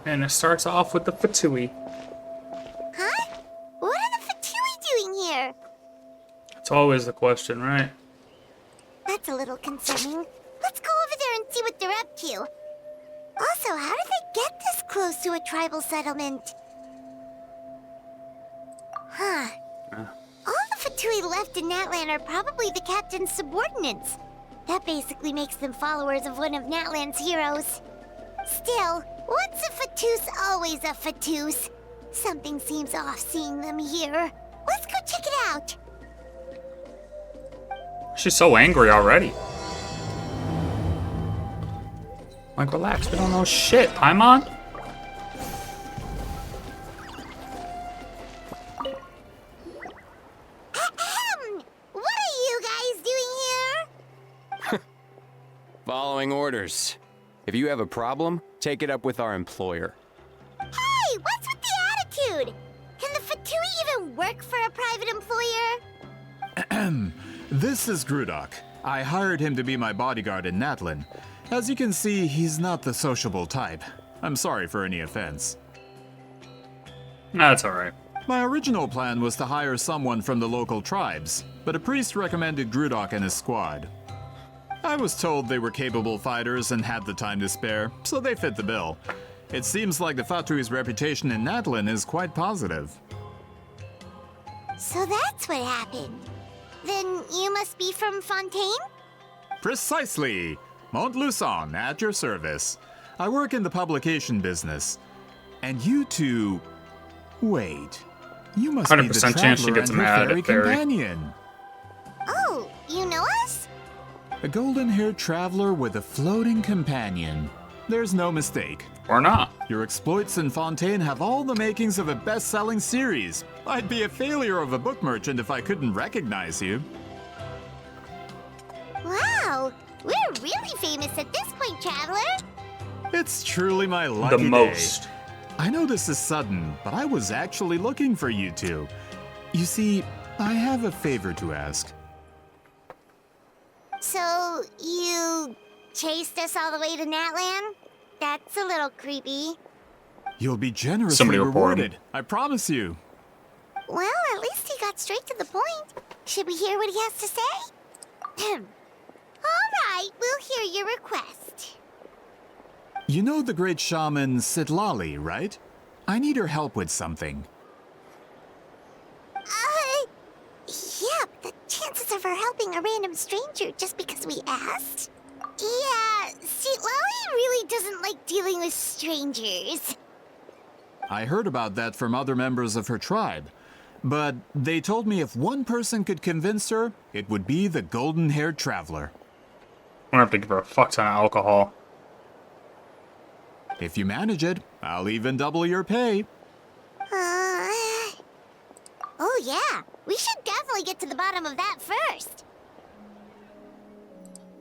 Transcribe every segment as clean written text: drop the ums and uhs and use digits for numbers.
And it starts off with the Fatui. Huh? What are the Fatui doing here? It's always the question, right? That's a little concerning. Let's go over there and see what they're up to. Also, how did they get this close to a tribal settlement? Huh. All the Fatui left in Natlan are probably the captain's subordinates. That basically makes them followers of one of Natlan's heroes. Still, once a Fatus, always a Fatus. Something seems off seeing them here. Let's go check it out. She's so angry already. Like, relax, we don't know shit. Paimon? What are you guys doing here? Following orders. If you have a problem, take it up with our employer. Hey, what's with the attitude? Can the Fatui even work for a private employer? This is Grudok. I hired him to be my bodyguard in Natlan. As you can see, he's not the sociable type. I'm sorry for any offense. That's alright. My original plan was to hire someone from the local tribes, but a priest recommended Grudok and his squad. I was told they were capable fighters and had the time to spare, so they fit the bill. It seems like the Fatui's reputation in Natlan is quite positive. So that's what happened. Then you must be from Fontaine? Precisely! Montluçon, at your service. I work in the publication business. And you two... Wait. You must be the 100% chance she traveler gets and her mad at fairy Fairy. companion. Oh, you know us? A golden-haired traveler with a floating companion. There's no mistake. Or not. Your exploits in Fontaine have all the makings of a best-selling series. I'd be a failure of a book merchant if I couldn't recognize you. Wow, we're really famous at this point, traveler. It's truly my lucky The day. most. I know this is sudden, but I was actually looking for you two. You see, I have a favor to ask. So, you chased us all the way to Natlan? That's a little creepy. You'll be generously Somebody report him. rewarded, I promise you. Well, at least he got straight to the point. Should we hear what he has to say? All right, we'll hear your request. You know the great shaman Citlali, right? I need her help with something. Yeah, the chances of her helping a random stranger just because we asked? Yeah, Citlali really doesn't like dealing with strangers. I heard about that from other members of her tribe. But they told me if one person could convince her, it would be the golden-haired traveler. I'm gonna have to give her a fuck ton of alcohol. If you manage it, I'll even double your pay. Oh yeah, we should definitely get to the bottom of that first.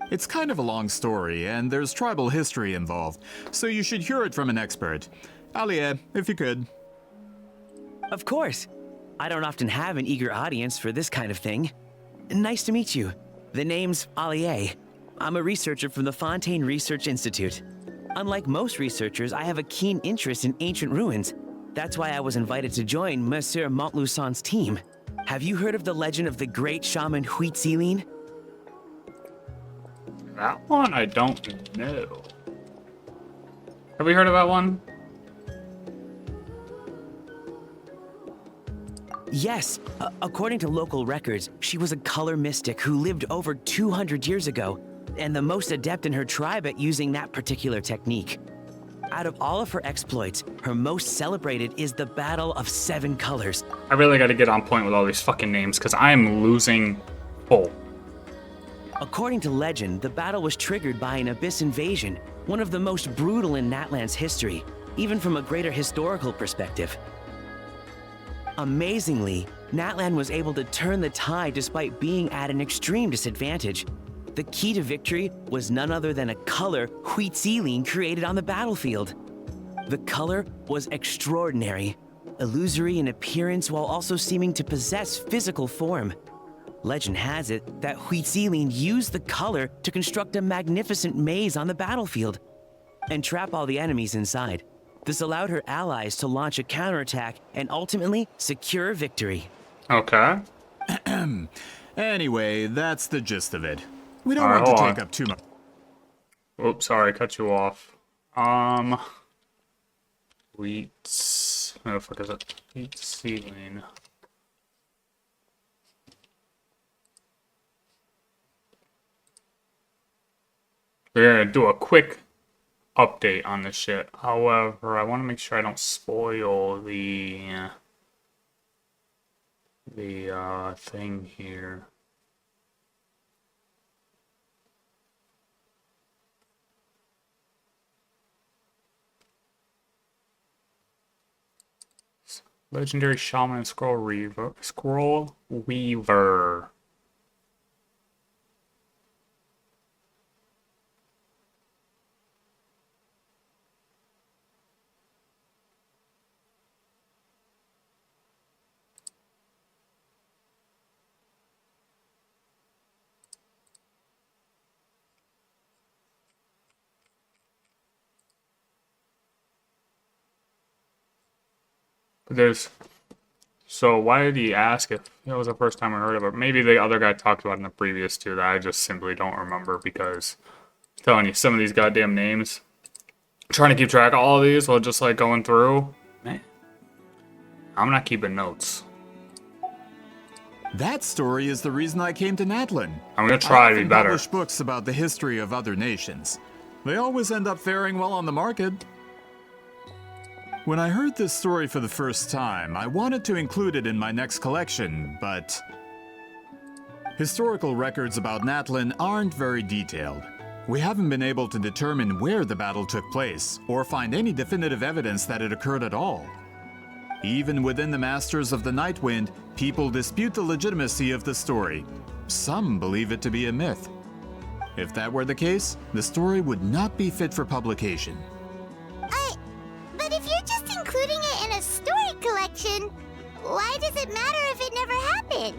It's kind of a long story, and there's tribal history involved, so you should hear it from an expert. Alie, if you could. Of course. I don't often have an eager audience for this kind of thing. Nice to meet you. The name's Alie. I'm a researcher from the Fontaine Research Institute. Unlike most researchers, I have a keen interest in ancient ruins. That's why I was invited to join Monsieur Montluçon's team. Have you heard of the legend of the great shaman Citlali? That one I don't know. Have we heard of that one? Yes. According to local records, she was a color mystic who lived over 200 years ago, and the most adept in her tribe at using that particular technique. Out of all of her exploits, her most celebrated is the Battle of Seven Colors. I really gotta get on point with all these fucking names, because I am losing full. According to legend, the battle was triggered by an abyss invasion, one of the most brutal in Natlan's history, even from a greater historical perspective. Amazingly, Natlan was able to turn the tide despite being at an extreme disadvantage. The key to victory was none other than a color Citlali created on the battlefield. The color was extraordinary, illusory in appearance while also seeming to possess physical form. Legend has it that Citlali used the color to construct a magnificent maze on the battlefield and trap all the enemies inside. This allowed her allies to launch a counterattack and ultimately secure victory. Okay. Anyway, that's the gist of it. We don't Alright, want to hold take on. up too much. Oops, sorry, I cut you off. Wheat. Where the fuck is it? Wheat seedling. We're gonna do a quick update on this shit. However, I want to make sure I don't spoil the thing here. Legendary Shaman and Scroll Weaver. So why did he ask if it was the first time I heard of it? Maybe the other guy talked about it in the previous two that I just simply don't remember because I'm telling you, some of these goddamn names, trying to keep track of all of these while just like going through, man, I'm not keeping notes. That story is the reason I came to Natlin. I'm gonna try to be I often better. publish books about the history of other nations. They always end up faring well on the market. When I heard this story for the first time, I wanted to include it in my next collection, but historical records about Natlin aren't very detailed. We haven't been able to determine where the battle took place, or find any definitive evidence that it occurred at all. Even within the Masters of the Nightwind, people dispute the legitimacy of the story. Some believe it to be a myth. If that were the case, the story would not be fit for publication. But if you're just including it in a story collection, why does it matter if it never happened?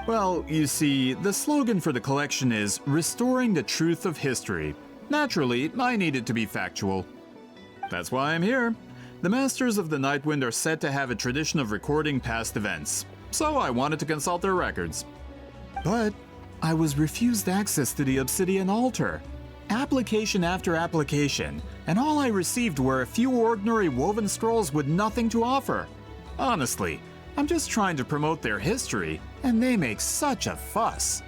Well, you see, the slogan for the collection is Restoring the Truth of History. Naturally, I need it to be factual. That's why I'm here. The Masters of the Nightwind are said to have a tradition of recording past events, so I wanted to consult their records. But I was refused access to the Obsidian Altar. Application after application, and all I received were a few ordinary woven scrolls with nothing to offer. Honestly, I'm just trying to promote their history, and they make such a fuss.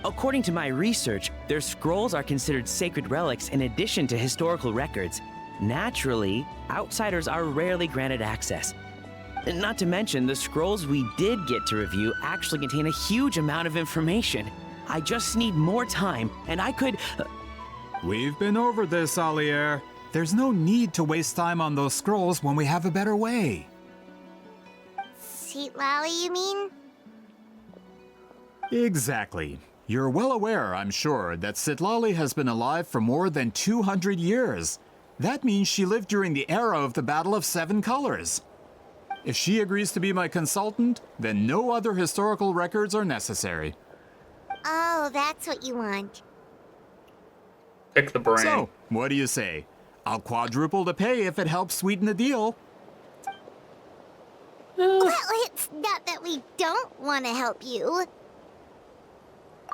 According to my research, their scrolls are considered sacred relics in addition to historical records. Naturally, outsiders are rarely granted access. Not to mention, the scrolls we did get to review actually contain a huge amount of information. I just need more time, and I could... We've been over this, Alier. There's no need to waste time on those scrolls when we have a better way. Citlali, you mean? Exactly. You're well aware, I'm sure, that Citlali has been alive for more than 200 years. That means she lived during the era of the Battle of Seven Colors. If she agrees to be my consultant, then no other historical records are necessary. Oh, that's what you want. Pick the brain. So, what do you say? I'll quadruple the pay if it helps sweeten the deal. Well, it's not that we don't want to help you.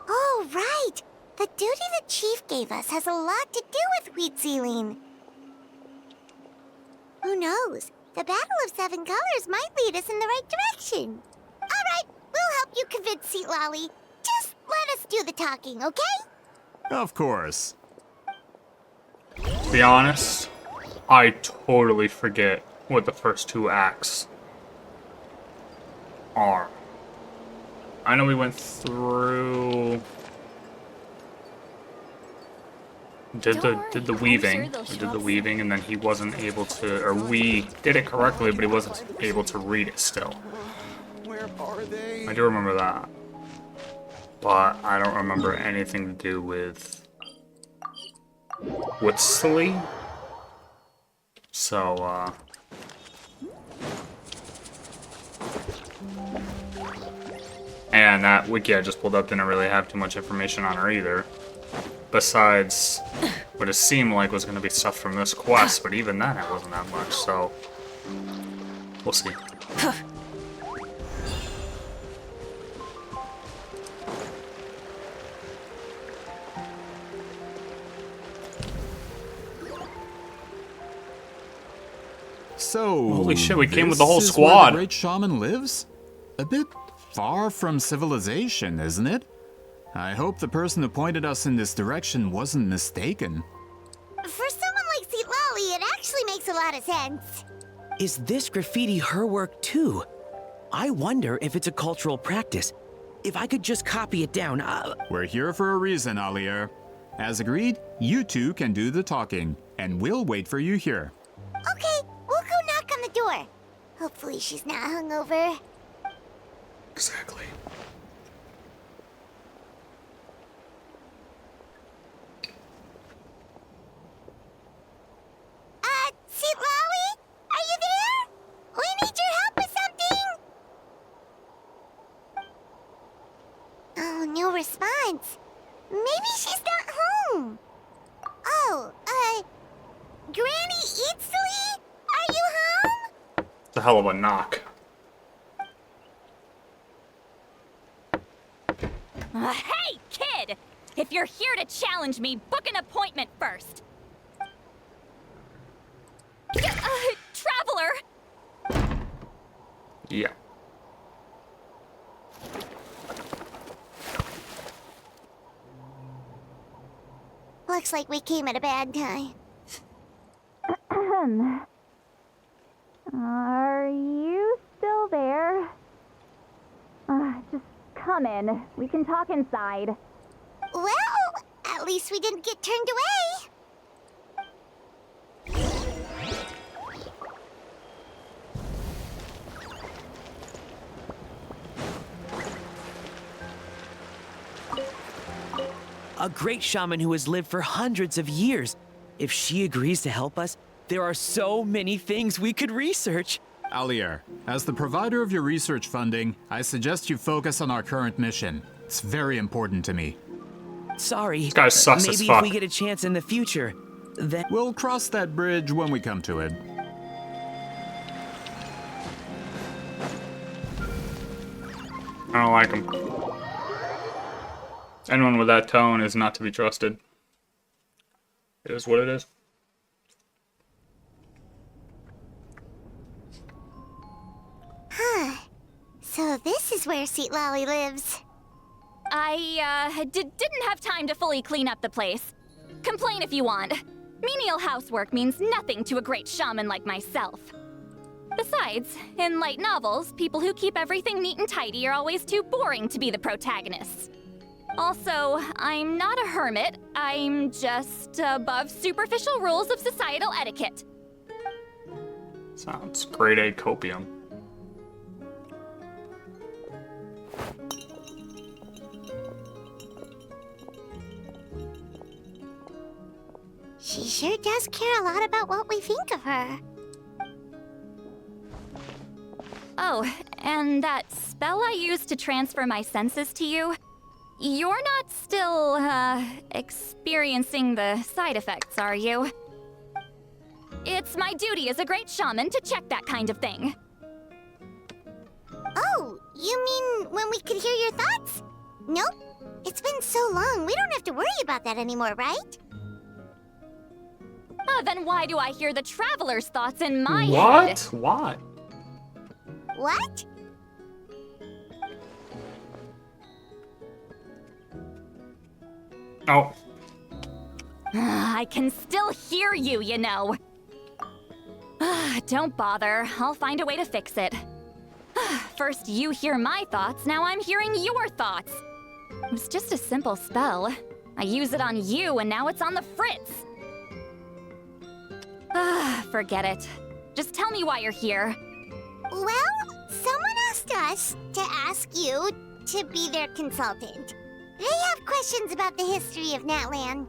Oh, right. The duty the chief gave us has a lot to do with wheat sealing. Who knows? The Battle of Seven Colors might lead us in the right direction. All right, we'll help you convince Citlali. Just let us do the talking, okay? Of course. To be honest, I totally forget what the first two acts are. I know we went through... Did the weaving. We did the weaving, and then he wasn't able to, or we did it correctly, but he wasn't able to read it still. Where are they? I do remember that. But I don't remember anything to do with Citlali. So, and that wiki I just pulled up didn't really have too much information on her either. Besides what it seemed like was going to be stuff from this quest, but even then it wasn't that much, so we'll see. So, Holy shit, we came with the this whole is squad. Where the great shaman lives? A bit far from civilization, isn't it? I hope the person who pointed us in this direction wasn't mistaken. For someone like Citlali, it actually makes a lot of sense. Is this graffiti her work too? I wonder if it's a cultural practice. If I could just copy it down, We're here for a reason, Alier. As agreed, you two can do the talking, and we'll wait for you here. Okay, we'll go knock on the door. Hopefully she's not hungover. Exactly. Citlali? Are you there? We need your help with something. Oh, no response. Maybe she's not home. Oh, Granny Citlali? Are you home? It's a hell of a knock. Hey, kid! If you're here to challenge me, book an appointment first. Traveler! Yeah. Looks like we came at a bad time. Are you still there? Just come in. We can talk inside. Well, at least we didn't get turned away. a great shaman who has lived for hundreds of years. If she agrees to help us, there are so many things we could research. Alier, as the provider of your research funding, I suggest you focus on our current mission. It's very important to me. Sorry. This guy's sus as Maybe fuck. if we get a chance in the future, then... We'll cross that bridge when we come to it. I don't like him. Anyone with that tone is not to be trusted. It is what it is. So this is where Citlali lives. I, didn't have time to fully clean up the place. Complain if you want. Menial housework means nothing to a great shaman like myself. Besides, in light novels, people who keep everything neat and tidy are always too boring to be the protagonists. Also, I'm not a hermit. I'm just above superficial rules of societal etiquette. Sounds grade A copium. She sure does care a lot about what we think of her. Oh, and that spell I used to transfer my senses to you, you're not still, experiencing the side effects, are you? It's my duty as a great shaman to check that kind of thing. Oh, you mean when we could hear your thoughts? Nope. It's been so long, we don't have to worry about that anymore, right? Then why do I hear the traveler's thoughts in my head? What? Why? What? Oh. I can still hear you, you know. Don't bother. I'll find a way to fix it. First you hear my thoughts, now I'm hearing your thoughts. It was just a simple spell. I use it on you, and now it's on the Fritz. Forget it. Just tell me why you're here. Well, someone asked us to ask you to be their consultant. They have questions about the history of Natlan.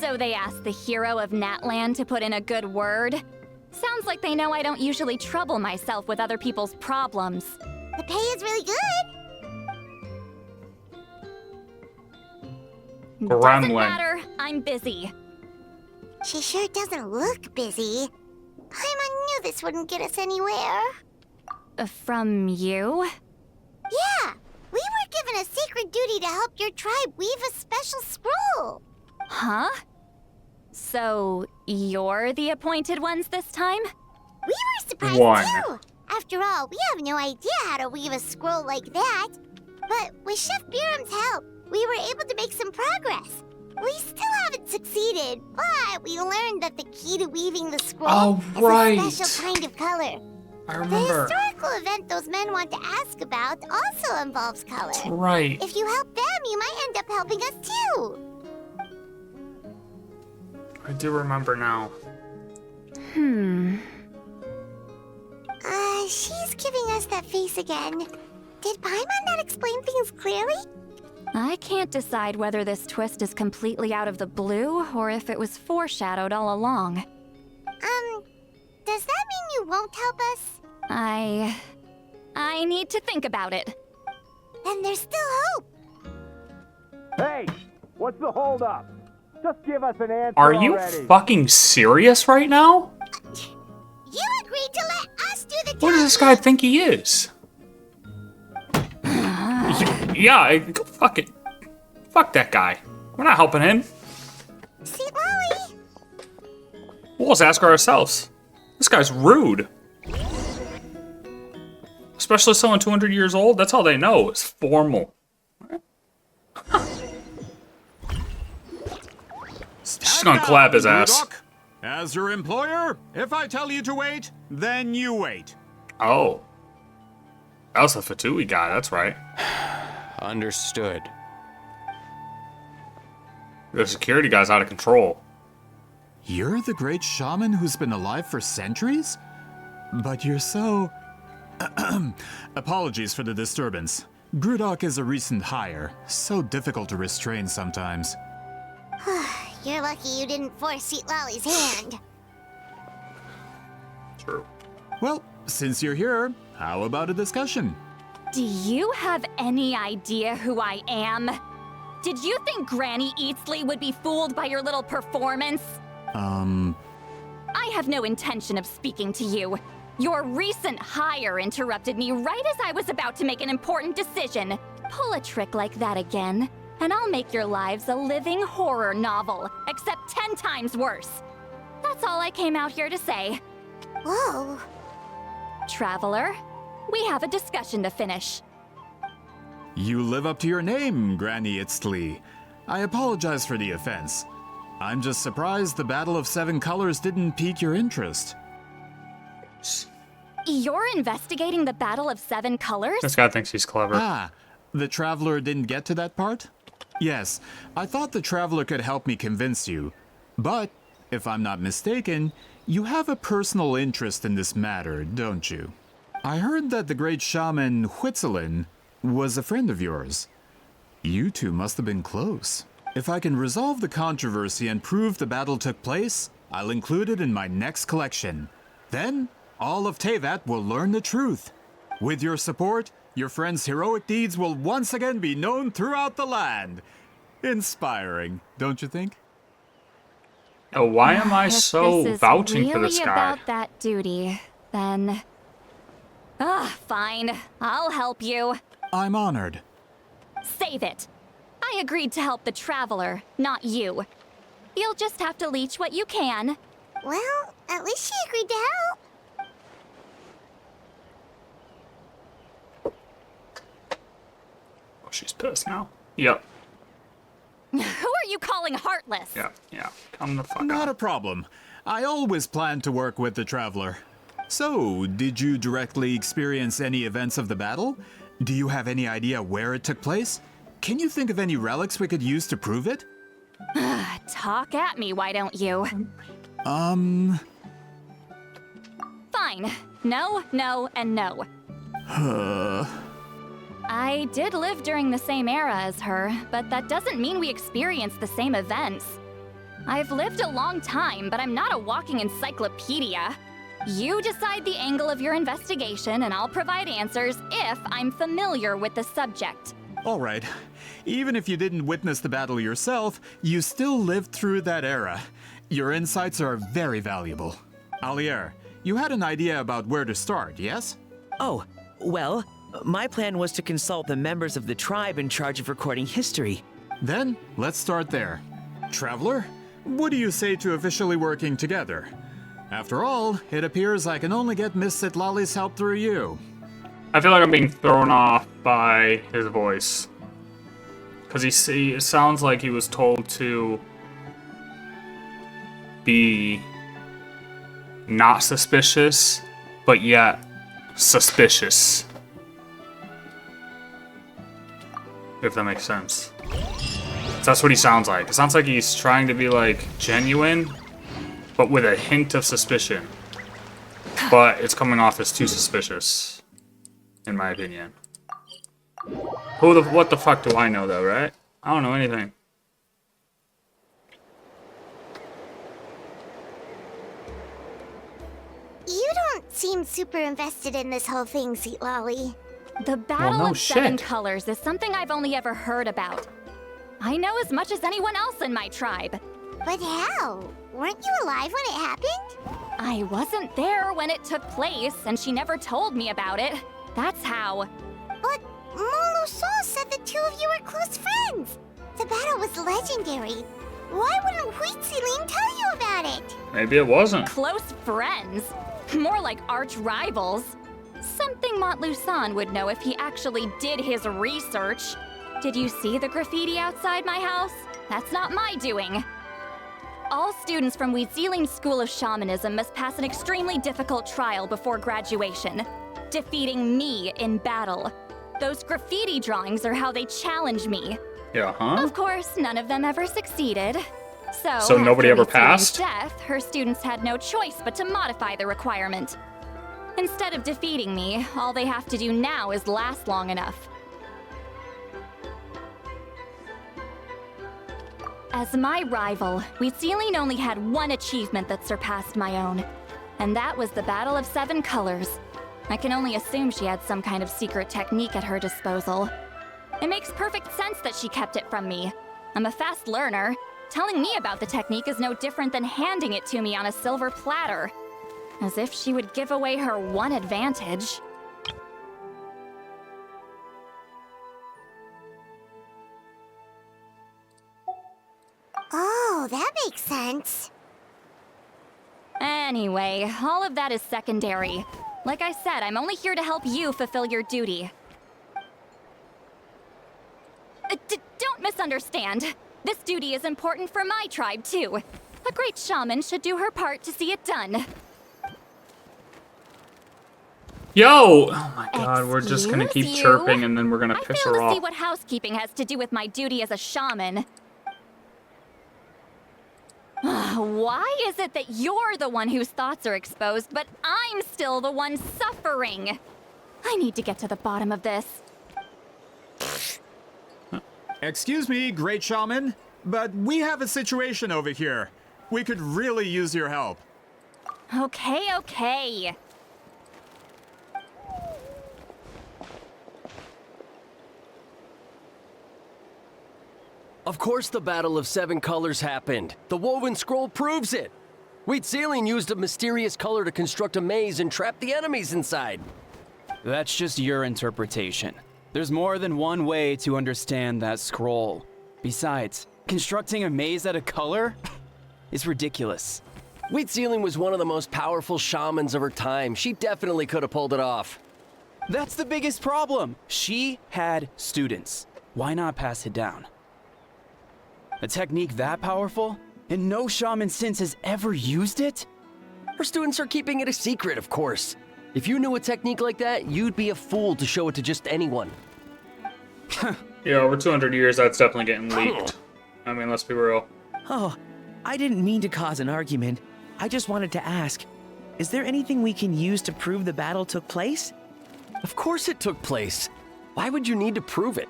So they asked the hero of Natlan to put in a good word? Sounds like they know I don't usually trouble myself with other people's problems. The pay is really good. Doesn't Gremlin. matter, I'm busy. She sure doesn't look busy. Paimon knew this wouldn't get us anywhere. From you? Yeah, we were given a sacred duty to help your tribe weave a special scroll. Huh? So, you're the appointed ones this time? We were surprised One. too. After all, we have no idea how to weave a scroll like that. But with Chef Biram's help, we were able to make some progress. We still haven't succeeded, but we learned that the key to weaving the scroll right. is a special kind of color. I The remember. historical event those men want to ask about also involves color. Right. If you help them, you might end up helping us too. I do remember now. She's giving us that face again. Did Paimon not explain things clearly? I can't decide whether this twist is completely out of the blue or if it was foreshadowed all along. Does that mean you won't help us? I need to think about it. Then there's still hope. Hey, what's the holdup? Just give us an answer Are you already. fucking serious right now? You agreed to let us do the job. What does this guy think he is? Yeah, go fuck it. Fuck that guy. We're not helping him. Citlali! We'll just ask her ourselves. This guy's rude. Especially someone 200 years old, that's all they know is formal. She's gonna clap his ass. Rudok. As your employer, if I tell you to wait, then you wait. Oh. That was the Fatui guy, that's right. Understood. The security guy's out of control. You're the great shaman who's been alive for centuries? But you're so... Apologies for the disturbance. Grudok is a recent hire, so difficult to restrain sometimes. You're lucky you didn't force Citlali's hand. True. Well, since you're here, how about a discussion? Do you have any idea who I am? Did you think Granny Eatsley would be fooled by your little performance? I have no intention of speaking to you. Your recent hire interrupted me right as I was about to make an important decision. Pull a trick like that again, and I'll make your lives a living horror novel, except 10 times worse. That's all I came out here to say. Whoa. Traveler, we have a discussion to finish. You live up to your name, Granny Itztli. I apologize for the offense. I'm just surprised the Battle of Seven Colors didn't pique your interest. You're investigating the Battle of Seven Colors? This guy thinks he's clever. Ah, the Traveler didn't get to that part? Yes, I thought the Traveler could help me convince you. But, if I'm not mistaken, you have a personal interest in this matter, don't you? I heard that the great shaman Huitzilin was a friend of yours. You two must have been close. If I can resolve the controversy and prove the battle took place, I'll include it in my next collection. Then, all of Tevat will learn the truth. With your support, your friend's heroic deeds will once again be known throughout the land. Inspiring, don't you think? Oh, why am I If so this is vouching really for this guy? about that duty, then... fine. I'll help you. I'm honored. Save it. I agreed to help the Traveler, not you. You'll just have to leech what you can. Well, at least she agreed to help. Oh, she's pissed now. Yep. Who are you calling heartless? Yeah. Come the fuck Not out. a problem. I always planned to work with the Traveler. So, did you directly experience any events of the battle? Do you have any idea where it took place? Can you think of any relics we could use to prove it? Talk at me, why don't you? Fine. No, no, and no. I did live during the same era as her, but that doesn't mean we experienced the same events. I've lived a long time, but I'm not a walking encyclopedia. You decide the angle of your investigation, and I'll provide answers if I'm familiar with the subject. All right. Even if you didn't witness the battle yourself, you still lived through that era. Your insights are very valuable. Alier, you had an idea about where to start, yes? Oh, well, my plan was to consult the members of the tribe in charge of recording history. Then, let's start there. Traveler, what do you say to officially working together? After all, it appears I can only get Miss Citlali's help through you. I feel like I'm being thrown off by his voice. Because it sounds like he was told to be not suspicious, but yet suspicious. If that makes sense. That's what he sounds like. It sounds like he's trying to be like genuine, but with a hint of suspicion. But it's coming off as too suspicious, in my opinion. What the fuck do I know though, right? I don't know anything. You don't seem super invested in this whole thing, Citlali. The Battle no of Seven shit. Colors is something I've only ever heard about. I know as much as anyone else in my tribe. But how? Weren't you alive when it happened? I wasn't there when it took place, and she never told me about it. That's how. But Molu Sol said the two of you were close friends. The battle was legendary. Why wouldn't Huitziling tell you about it? Maybe it wasn't. Close friends. More like arch rivals. Something Montluçon would know if he actually did his research. Did you see the graffiti outside my house? That's not my doing. All students from Huitziling's School of Shamanism must pass an extremely difficult trial before graduation, defeating me in battle. Those graffiti drawings are how they challenge me. Yeah, huh? Of course, none of them ever succeeded. So nobody after ever Huitziling's passed? death, her students had no choice but to modify the requirement. Instead of defeating me, all they have to do now is last long enough. As my rival, Huitziling only had one achievement that surpassed my own, and that was the Battle of Seven Colors. I can only assume she had some kind of secret technique at her disposal. It makes perfect sense that she kept it from me. I'm a fast learner. Telling me about the technique is no different than handing it to me on a silver platter. As if she would give away her one advantage. Oh, that makes sense. Anyway, all of that is secondary. Like I said, I'm only here to help you fulfill your duty. Don't misunderstand. This duty is important for my tribe, too. A great shaman should do her part to see it done. Yo! Oh my god, we're just gonna keep Excuse you? chirping and then we're gonna I piss fail her to off. see what housekeeping has to do with my duty as a shaman. Why is it that you're the one whose thoughts are exposed, but I'm still the one suffering? I need to get to the bottom of this. Excuse me, great shaman, but we have a situation over here. We could really use your help. Okay. Of course the Battle of Seven Colors happened. The woven scroll proves it. Huitziling used a mysterious color to construct a maze and trap the enemies inside. That's just your interpretation. There's more than one way to understand that scroll. Besides, constructing a maze out of color is ridiculous. Huitziling was one of the most powerful shamans of her time. She definitely could have pulled it off. That's the biggest problem. She had students. Why not pass it down? A technique that powerful, and no shaman since has ever used it? Her students are keeping it a secret, of course. If you knew a technique like that, you'd be a fool to show it to just anyone. Yeah, over 200 years, that's definitely getting leaked. I mean, let's be real. Oh, I didn't mean to cause an argument. I just wanted to ask, is there anything we can use to prove the battle took place? Of course it took place. Why would you need to prove it?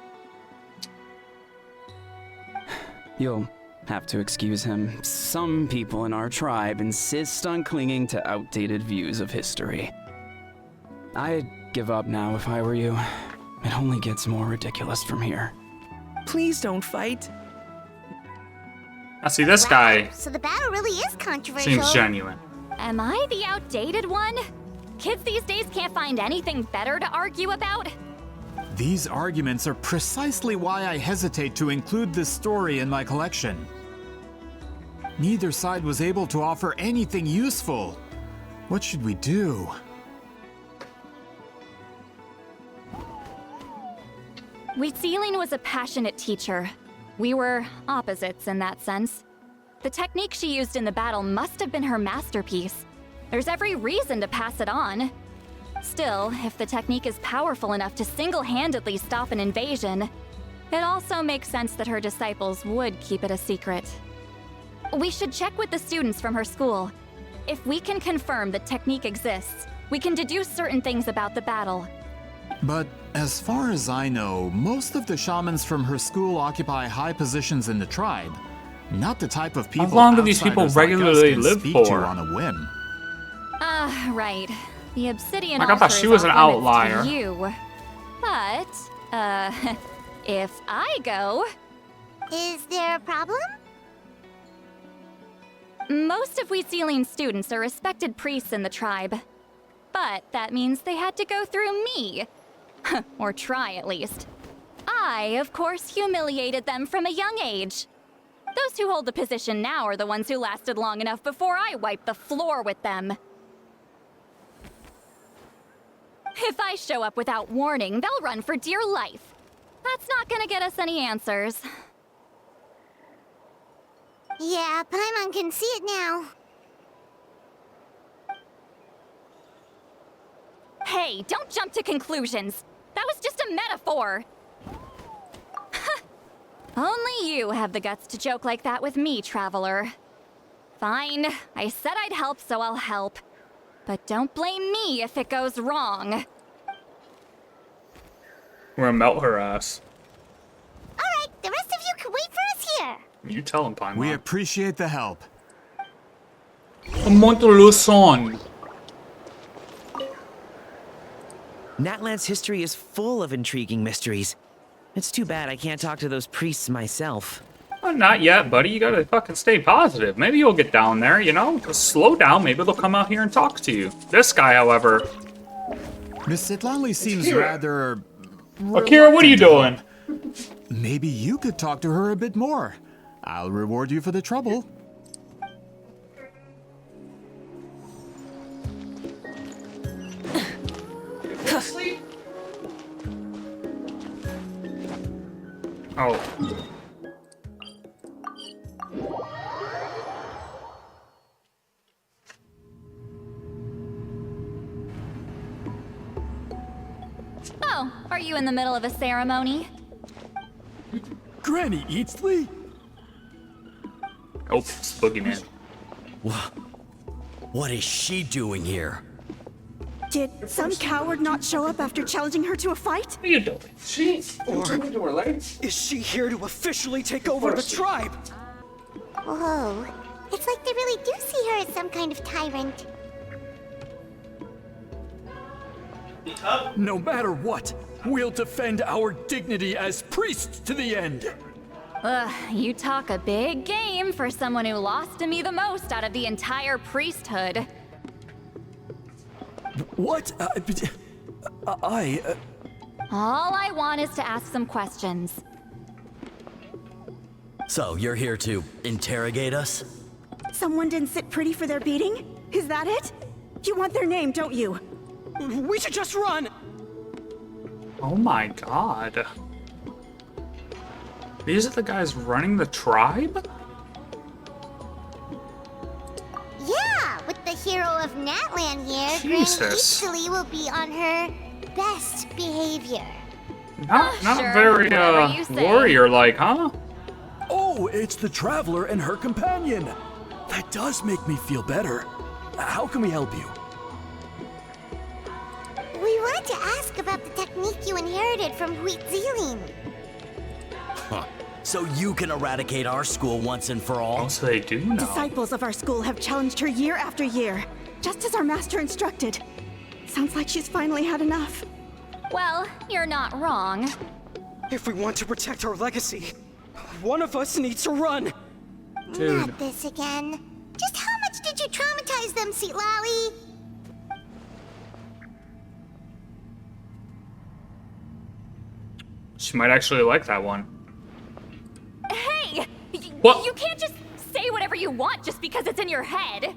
You'll have to excuse him. Some people in our tribe insist on clinging to outdated views of history. I'd give up now if I were you. It only gets more ridiculous from here. Please don't fight. I see this guy So the battle really is controversial. seems genuine. Am I the outdated one? Kids these days can't find anything better to argue about? These arguments are precisely why I hesitate to include this story in my collection. Neither side was able to offer anything useful. What should we do? Citlali was a passionate teacher. We were opposites in that sense. The technique she used in the battle must have been her masterpiece. There's every reason to pass it on. Still, if the technique is powerful enough to single-handedly stop an invasion, it also makes sense that her disciples would keep it a secret. We should check with the students from her school. If we can confirm the technique exists, we can deduce certain things about the battle. But as far as I know, most of the shamans from her school occupy high positions in the tribe. Not the type of people long do these people outsiders like us regularly can live speak for? to on a whim. Right. The obsidian Like, I thought altar she is was an off limits outlier. to you. But, if I go, Is there a problem? most of Citlali's students are respected priests in the tribe. But that means they had to go through me. Or try, at least. I, of course, humiliated them from a young age. Those who hold the position now are the ones who lasted long enough before I wiped the floor with them. If I show up without warning, they'll run for dear life. That's not gonna get us any answers. Yeah, Paimon can see it now. Hey, don't jump to conclusions. That was just a metaphor. Only you have the guts to joke like that with me, Traveler. Fine, I said I'd help, so I'll help. But don't blame me if it goes wrong. We're gonna melt her ass. Alright, the rest of you can wait for us here. You tell him, Paimon. We appreciate the help. Montluçon. Natlan's history is full of intriguing mysteries. It's too bad I can't talk to those priests myself. Well, not yet, buddy. You gotta fucking stay positive. Maybe you'll get down there, you know? Just slow down. Maybe they'll come out here and talk to you. This guy, however... Miss Citlali seems rather... Akira, what are you doing? Maybe you could talk to her a bit more. I'll reward you for the trouble. Oh. Oh, are you in the middle of a ceremony? Granny Eatsley? Oh, it's Boogeyman. What is she doing here? Did some coward not show up after challenging her to a fight? What are you doing? Is she here to officially take over the tribe? Whoa. It's like they really do see her as some kind of tyrant. No matter what, we'll defend our dignity as priests to the end. Ugh, you talk a big game for someone who lost to me the most out of the entire priesthood. What? All I want is to ask some questions. So, you're here to interrogate us? Someone didn't sit pretty for their beating? Is that it? You want their name, don't you? We should just run! Oh my god. These are the guys running the tribe? Yeah, with the hero of Natlan here, Jesus. Granny Eatsley will be on her best behavior. Not Sure, very, whatever you say. warrior-like, huh? Oh, it's the Traveler and her companion. That does make me feel better. How can we help you? We wanted to ask about the technique you inherited from Citlali. Huh. So you can eradicate our school once and for all? Oh, so they do know. Disciples of our school have challenged her year after year, just as our master instructed. Sounds like she's finally had enough. Well, you're not wrong. If we want to protect our legacy, one of us needs to run. Dude. Not this again. Just how much did you traumatize them, Citlali? She might actually like that one. Hey! What? You can't just say whatever you want just because it's in your head.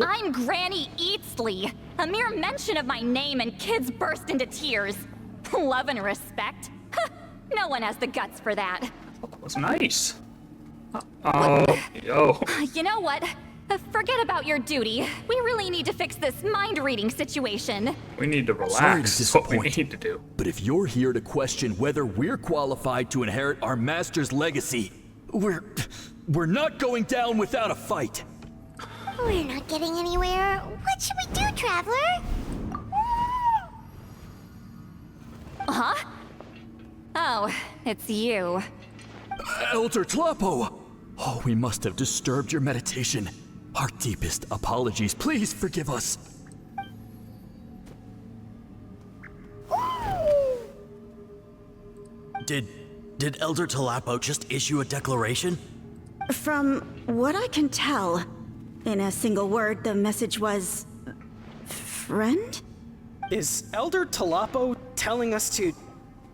I'm Granny Eatsley. A mere mention of my name and kids burst into tears. Love and respect? No one has the guts for that. That was nice. Yo. You know what? Forget about your duty. We really need to fix this mind-reading situation. We need to Sorry to relax. That's what we disappoint, need to do. but if you're here to question whether we're qualified to inherit our master's legacy, we're not going down without a fight. We're not getting anywhere. What should we do, Traveler? Huh? Oh, it's you. Elder Tlapo! Oh, we must have disturbed your meditation. Our deepest apologies. Please forgive us. Did Elder Tlapo just issue a declaration? From what I can tell, in a single word, the message was... friend? Is Elder Tlapo telling us to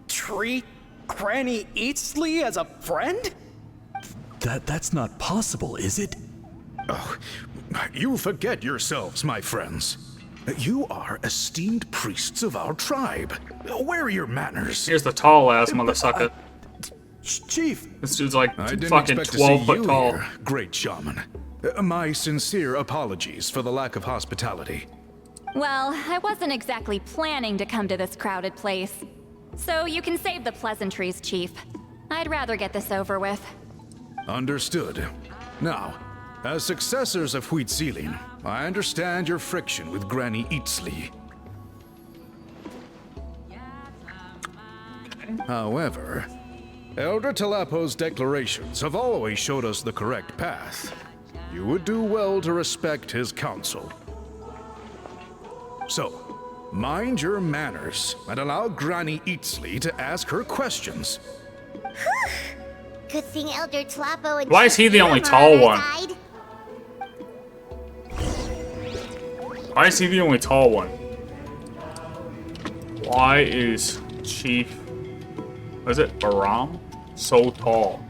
treat Granny Eatsley as a friend? That's not possible, is it? Oh, you forget yourselves, my friends. You are esteemed priests of our tribe. Where are your manners? Here's the tall ass motherfucker. Chief! This dude's like I didn't fucking expect 12 to see foot you tall. here, great shaman. My sincere apologies for the lack of hospitality. Well, I wasn't exactly planning to come to this crowded place. So you can save the pleasantries, Chief. I'd rather get this over with. Understood. Now, as successors of Huitzilin, I understand your friction with Granny Eatsley. However, Elder Tlapo's declarations have always showed us the correct path. You would do well to respect his counsel. So, mind your manners and allow Granny Eatsley to ask her questions. Good thing Elder Tlapo and Why is he the only Chief tall Irma are one? on our side. Why is he the only tall one? Why is Chief... what is it? Baram? So tall.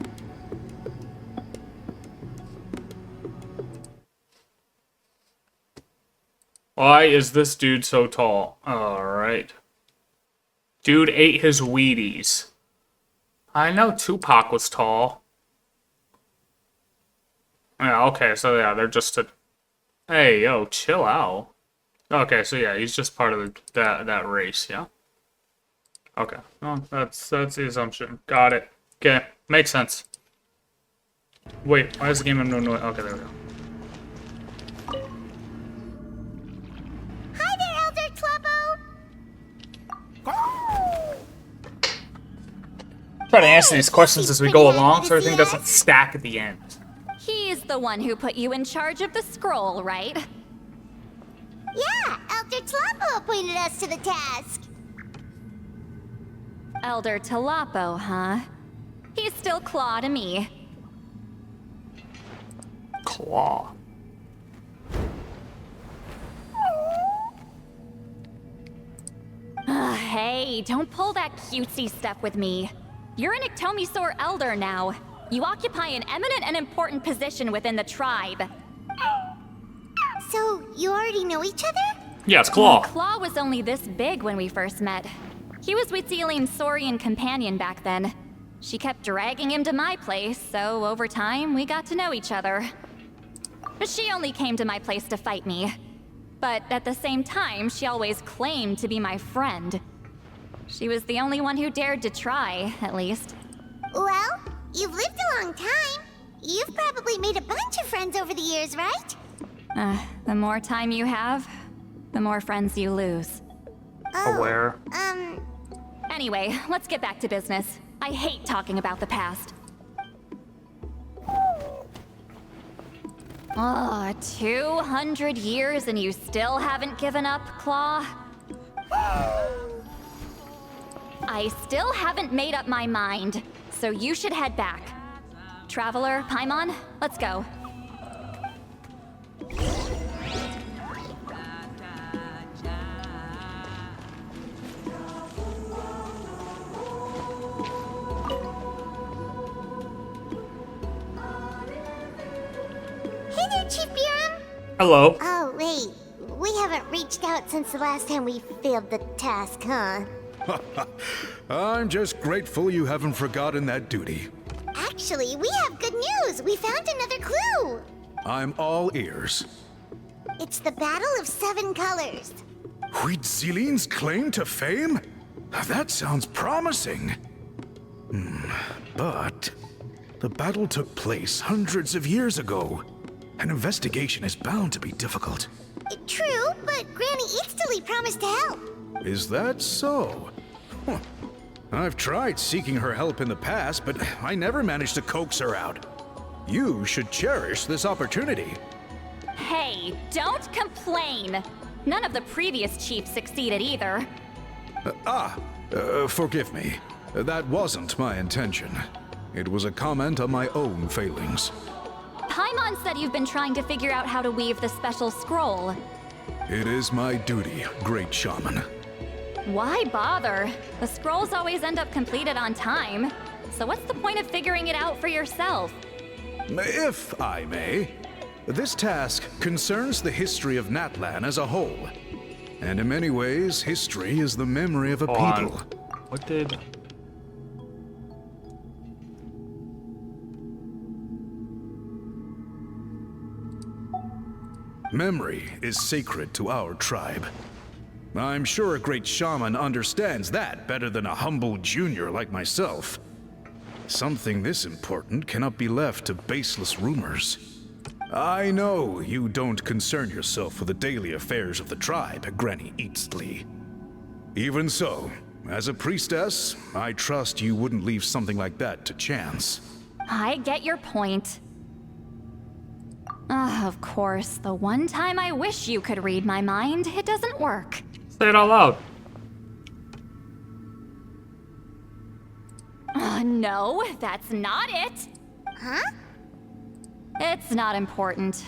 Why is this dude so tall? Alright. Dude ate his Wheaties. I know Tupac was tall. Yeah, okay, so yeah, they're just a... Hey, yo, chill out. Okay, so yeah, he's just part of that race, yeah? Okay, well, that's the assumption. Got it. Okay, makes sense. Wait, why is the game have no noise? Okay, there we go. Hi there, Elder Tlapo! Try to answer these questions as we go along so everything doesn't stack at the end. He's the one who put you in charge of the scroll, right? Yeah, Elder Tlapo appointed us to the task. Elder Tlapo, huh? He's still Claw to me. Claw. Hey, don't pull that cutesy stuff with me. You're an Iktomi-Sor Elder now. You occupy an eminent and important position within the tribe. So, you already know each other? Yeah, it's Claw. Claw was only this big when we first met. He was Huitziline's Saurian companion back then. She kept dragging him to my place, so over time, we got to know each other. She only came to my place to fight me. But at the same time, she always claimed to be my friend. She was the only one who dared to try, at least. Well, you've lived a long time. You've probably made a bunch of friends over the years, right? The more time you have, the more friends you lose. Aware. Anyway, let's get back to business. I hate talking about the past. 200 years and you still haven't given up, Claw? I still haven't made up my mind, so you should head back. traveler, Paimon. Let's go. Hey there, Chief Biram. Hello. Oh, wait. We haven't reached out since the last time we failed the task, huh? I'm just grateful you haven't forgotten that duty. Actually, we have good news. We found another clue. I'm all ears. It's the Battle of 7 Colors. Huitzilin's claim to fame? That sounds promising. But the battle took place hundreds of years ago. An investigation is bound to be difficult. True, but Granny Eatsterly promised to help. Is that so? Huh. I've tried seeking her help in the past, but I never managed to coax her out. You should cherish this opportunity. Hey, don't complain. None of the previous chiefs succeeded either. Forgive me. That wasn't my intention. It was a comment on my own failings. Paimon said you've been trying to figure out how to weave the special scroll. It is my duty, great shaman. Why bother? The scrolls always end up completed on time. So what's the point of figuring it out for yourself? If I may, this task concerns the history of Natlan as a whole. And in many ways, history is the memory of a people. What did... Memory is sacred to our tribe. I'm sure a great shaman understands that better than a humble junior like myself. Something this important cannot be left to baseless rumors. I know you don't concern yourself with the daily affairs of the tribe, Granny Eatsterly. Even so, as a priestess, I trust you wouldn't leave something like that to chance. I get your point. Of course, the one time I wish you could read my mind, it doesn't work. Say it out loud. No, that's not it. Huh? It's not important.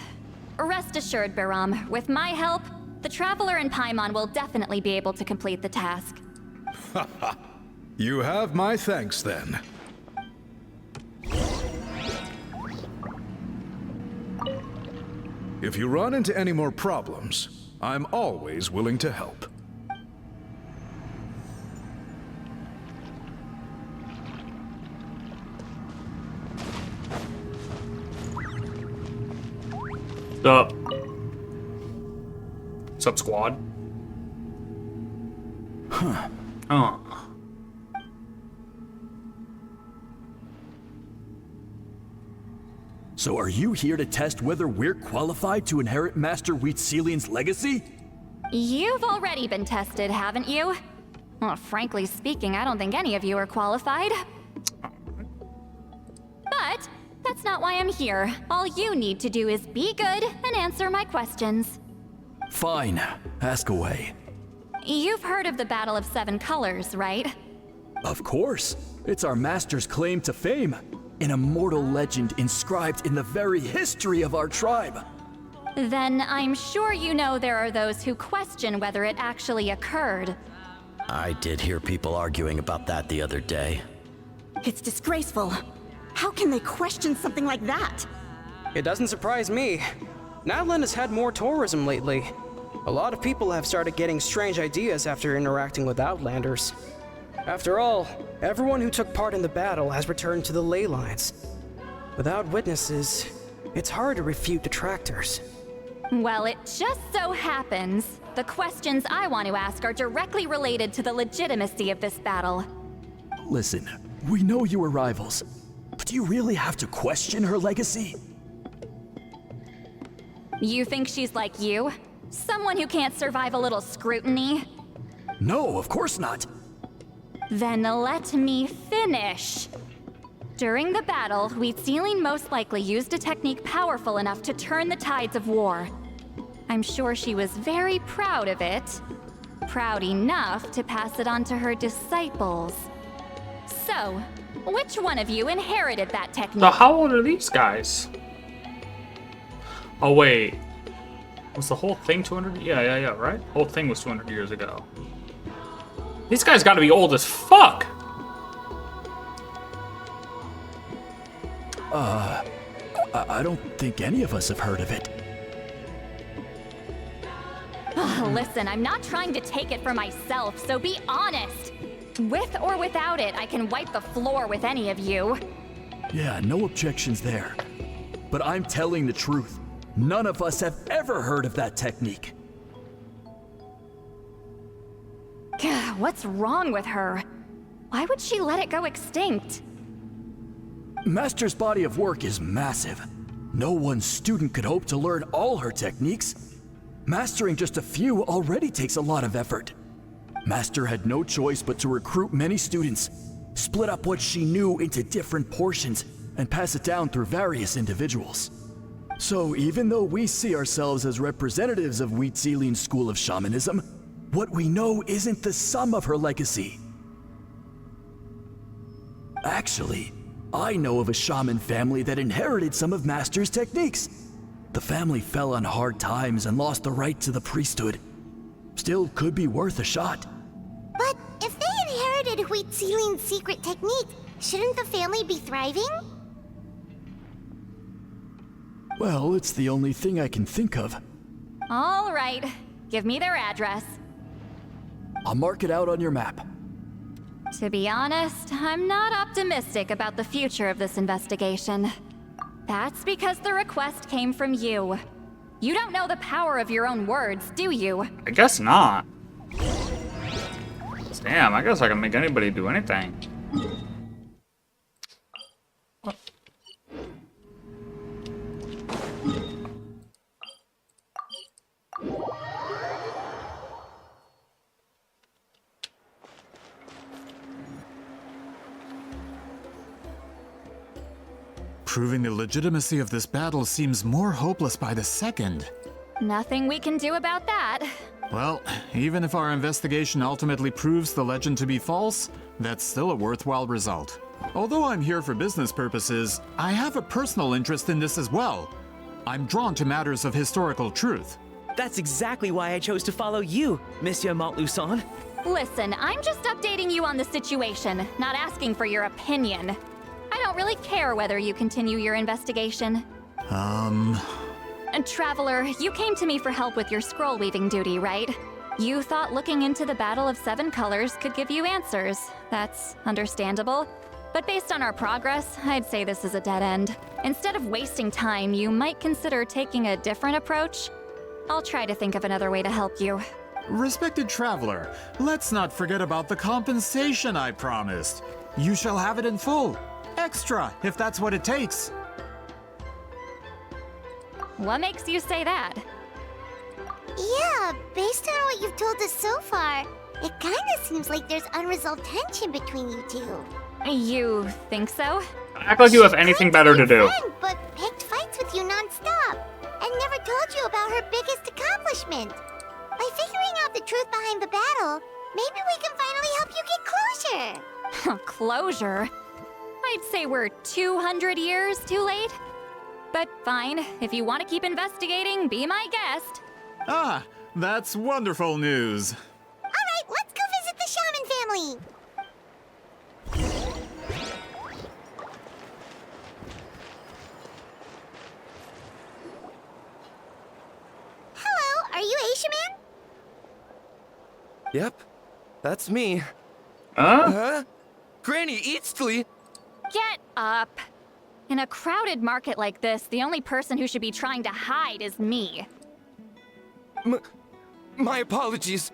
Rest assured, Biram, with my help, the Traveler and Paimon will definitely be able to complete the task. You have my thanks then. If you run into any more problems, I'm always willing to help. Sup? Sup, squad? Huh. Oh. So are you here to test whether we're qualified to inherit Master Huitzilin's legacy? You've already been tested, haven't you? Well, frankly speaking, I don't think any of you are qualified. But that's not why I'm here. All you need to do is be good and answer my questions. Fine. Ask away. You've heard of the Battle of 7 Colors, right? Of course. It's our master's claim to fame. An immortal legend inscribed in the very history of our tribe. Then I'm sure you know there are those who question whether it actually occurred. I did hear people arguing about that the other day. It's disgraceful. How can they question something like that? It doesn't surprise me. Natlan has had more tourism lately. A lot of people have started getting strange ideas after interacting with Outlanders. After all, everyone who took part in the battle has returned to the ley lines. Without witnesses, it's hard to refute detractors. Well, it just so happens the questions I want to ask are directly related to the legitimacy of this battle. Listen, we know you were rivals, but do you really have to question her legacy? You think she's like you? Someone who can't survive a little scrutiny? No, of course not. Then let me finish. During the battle, Huitzilin most likely used a technique powerful enough to turn the tides of war. I'm sure she was very proud of it. Proud enough to pass it on to her disciples. So, Which one of you inherited that technique? So how old are these guys? Oh wait, was the whole thing 200? Yeah, right? Whole thing was 200 years ago. These guys got to be old as fuck. I don't think any of us have heard of it. Listen, I'm not trying to take it for myself, so be honest. With or without it, I can wipe the floor with any of you. Yeah, no objections there. But I'm telling the truth. None of us have ever heard of that technique. Gah, what's wrong with her? Why would she let it go extinct? Master's body of work is massive. No one student could hope to learn all her techniques. Mastering just a few already takes a lot of effort. Master had no choice but to recruit many students, split up what she knew into different portions, and pass it down through various individuals. So even though we see ourselves as representatives of Citlali's school of shamanism, what we know isn't the sum of her legacy. Actually, I know of a shaman family that inherited some of Master's techniques. The family fell on hard times and lost the right to the priesthood. Still could be worth a shot. But if they inherited Citlali's secret technique, shouldn't the family be thriving? Well, it's the only thing I can think of. All right, give me their address. I'll mark it out on your map. To be honest, I'm not optimistic about the future of this investigation. That's because the request came from you. You don't know the power of your own words, do you? I guess not. Damn, I guess I can make anybody do anything. Proving the legitimacy of this battle seems more hopeless by the second. Nothing we can do about that. Well, even if our investigation ultimately proves the legend to be false, that's still a worthwhile result. Although I'm here for business purposes, I have a personal interest in this as well. I'm drawn to matters of historical truth. That's exactly why I chose to follow you, Monsieur Montluçon. Listen, I'm just updating you on the situation, not asking for your opinion. I don't really care whether you continue your investigation. And Traveler, you came to me for help with your scroll weaving duty, right? You thought looking into the Battle of Seven Colors could give you answers. That's understandable. But based on our progress, I'd say this is a dead end. Instead of wasting time, you might consider taking a different approach. I'll try to think of another way to help you. Respected traveler, let's not forget about the compensation I promised. You shall have it in full. Extra, if that's what it takes. What makes you say that? Yeah, based on what you've told us so far, it kinda seems like there's unresolved tension between you two. You think so? Act like you have anything better to do. Friend, but picked fights with you non-stop, and never told you about her biggest accomplishment. By figuring out the truth behind the battle, maybe we can finally help you get closure. Closure? I'd say we're 200 years too late. But fine, if you want to keep investigating, be my guest. Ah, that's wonderful news. Alright, let's go visit the shaman family. Hello, are you Aisha Man? Yep, that's me. Granny Eatsley? Get up. In a crowded market like this, the only person who should be trying to hide is me. My apologies.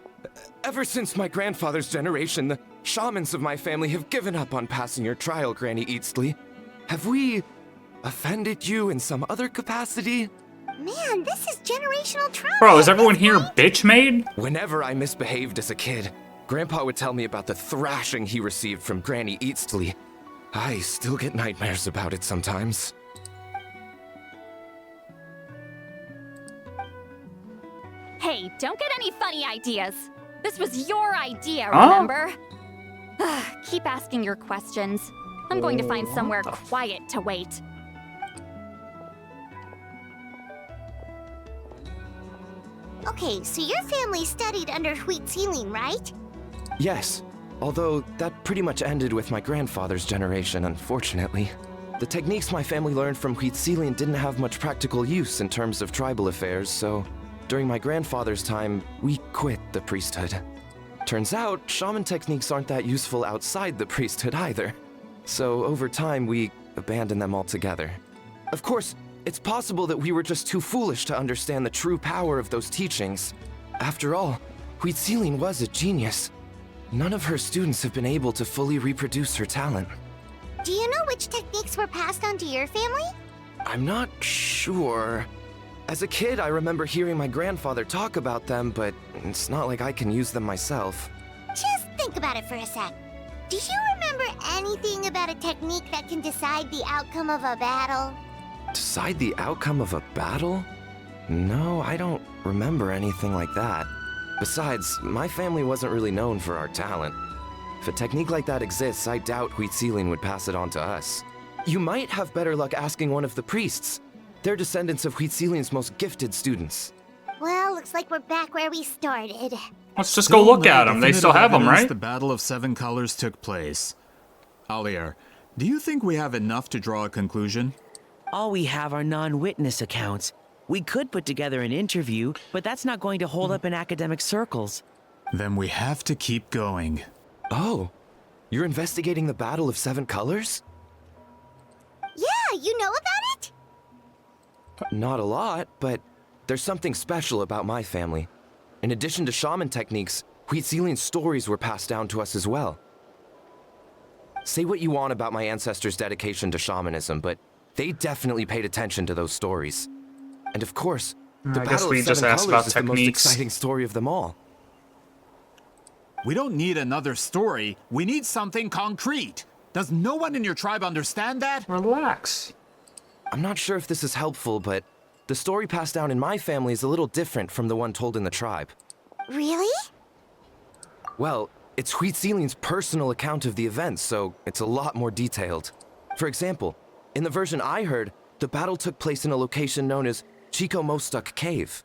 Ever since my grandfather's generation, the shamans of my family have given up on passing your trial, Granny Eatsley. Have we offended you in some other capacity? Man, this is generational trauma. Bro, is everyone here bitch made? Whenever I misbehaved as a kid, Grandpa would tell me about the thrashing he received from Granny Eatsley. I still get nightmares about it sometimes. Hey, don't get any funny ideas. This was your idea, remember? Keep asking your questions. I'm going to find somewhere quiet to wait. Okay, so your family studied under Wheat Ceiling, right? Yes, although that pretty much ended with my grandfather's generation, unfortunately. The techniques my family learned from Wheat Ceiling didn't have much practical use in terms of tribal affairs, so during my grandfather's time, we quit the priesthood. Turns out, shaman techniques aren't that useful outside the priesthood either. So over time, we abandoned them altogether. Of course, it's possible that we were just too foolish to understand the true power of those teachings. After all, Wheat Ceiling was a genius. None of her students have been able to fully reproduce her talent. Do you know which techniques were passed on to your family? I'm not sure. As a kid, I remember hearing my grandfather talk about them, but it's not like I can use them myself. Just think about it for a sec. Do you remember anything about a technique that can decide the outcome of a battle? Decide the outcome of a battle? No, I don't remember anything like that. Besides, my family wasn't really known for our talent. If a technique like that exists, I doubt Wheat Ceiling would pass it on to us. You might have better luck asking one of the priests. They're descendants of Wheat Ceiling's most gifted students. Well, looks like we're back where we started. Let's just go look at them. They still have them, right? The Battle of Seven Colors took place. Alier, do you think we have enough to draw a conclusion? All we have are non-witness accounts. We could put together an interview, but that's not going to hold up in academic circles. Then we have to keep going. Oh, you're investigating the Battle of Seven Colors? Yeah, you know about it? Not a lot, but there's something special about my family. In addition to shaman techniques, Wheat Ceiling's stories were passed down to us as well. Say what you want about my ancestors' dedication to shamanism, but they definitely paid attention to those stories. And of course, the Battle of Seven Colors is the most exciting story of them all. We don't need another story. We need something concrete. Does no one in your tribe understand that? Relax. I'm not sure if this is helpful, but the story passed down in my family is a little different from the one told in the tribe. Really? Well, it's Wheat Ceiling's personal account of the events, so it's a lot more detailed. For example, in the version I heard, the battle took place in a location known as Chico Mostuk Cave.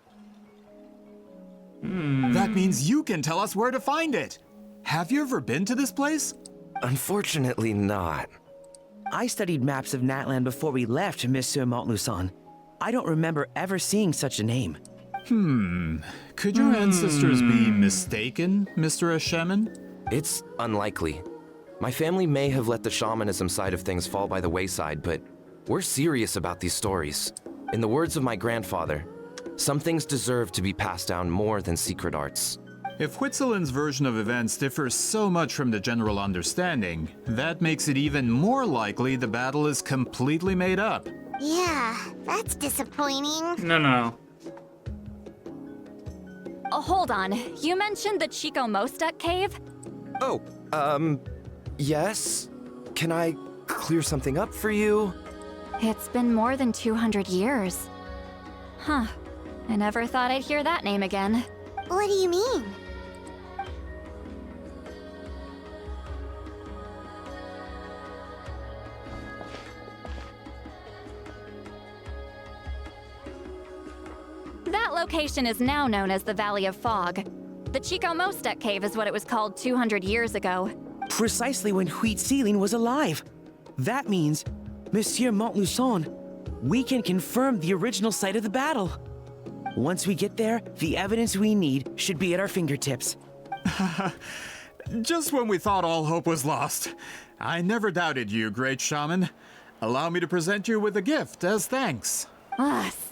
That means you can tell us where to find it. Have you ever been to this place? Unfortunately not. I studied maps of Natlan before we left, Monsieur Montluçon. I don't remember ever seeing such a name. Could your ancestors be mistaken, Mr. Shaman? It's unlikely. My family may have let the shamanism side of things fall by the wayside, but we're serious about these stories. In the words of my grandfather, some things deserve to be passed down more than secret arts. If Whitzelin's version of events differs so much from the general understanding, that makes it even more likely the battle is completely made up. Yeah, that's disappointing. No. Oh, hold on. You mentioned the Chico Mostuk cave? Oh, yes? Can I clear something up for you? It's been more than 200 years. Huh. I never thought I'd hear that name again. What do you mean? That location is now known as the Valley of Fog. The Chico Mostuk cave is what it was called 200 years ago. Precisely when Wheat Ceiling was alive. That means, Monsieur Montluçon, we can confirm the original site of the battle. Once we get there, the evidence we need should be at our fingertips. Just when we thought all hope was lost. I never doubted you, great shaman. Allow me to present you with a gift as thanks.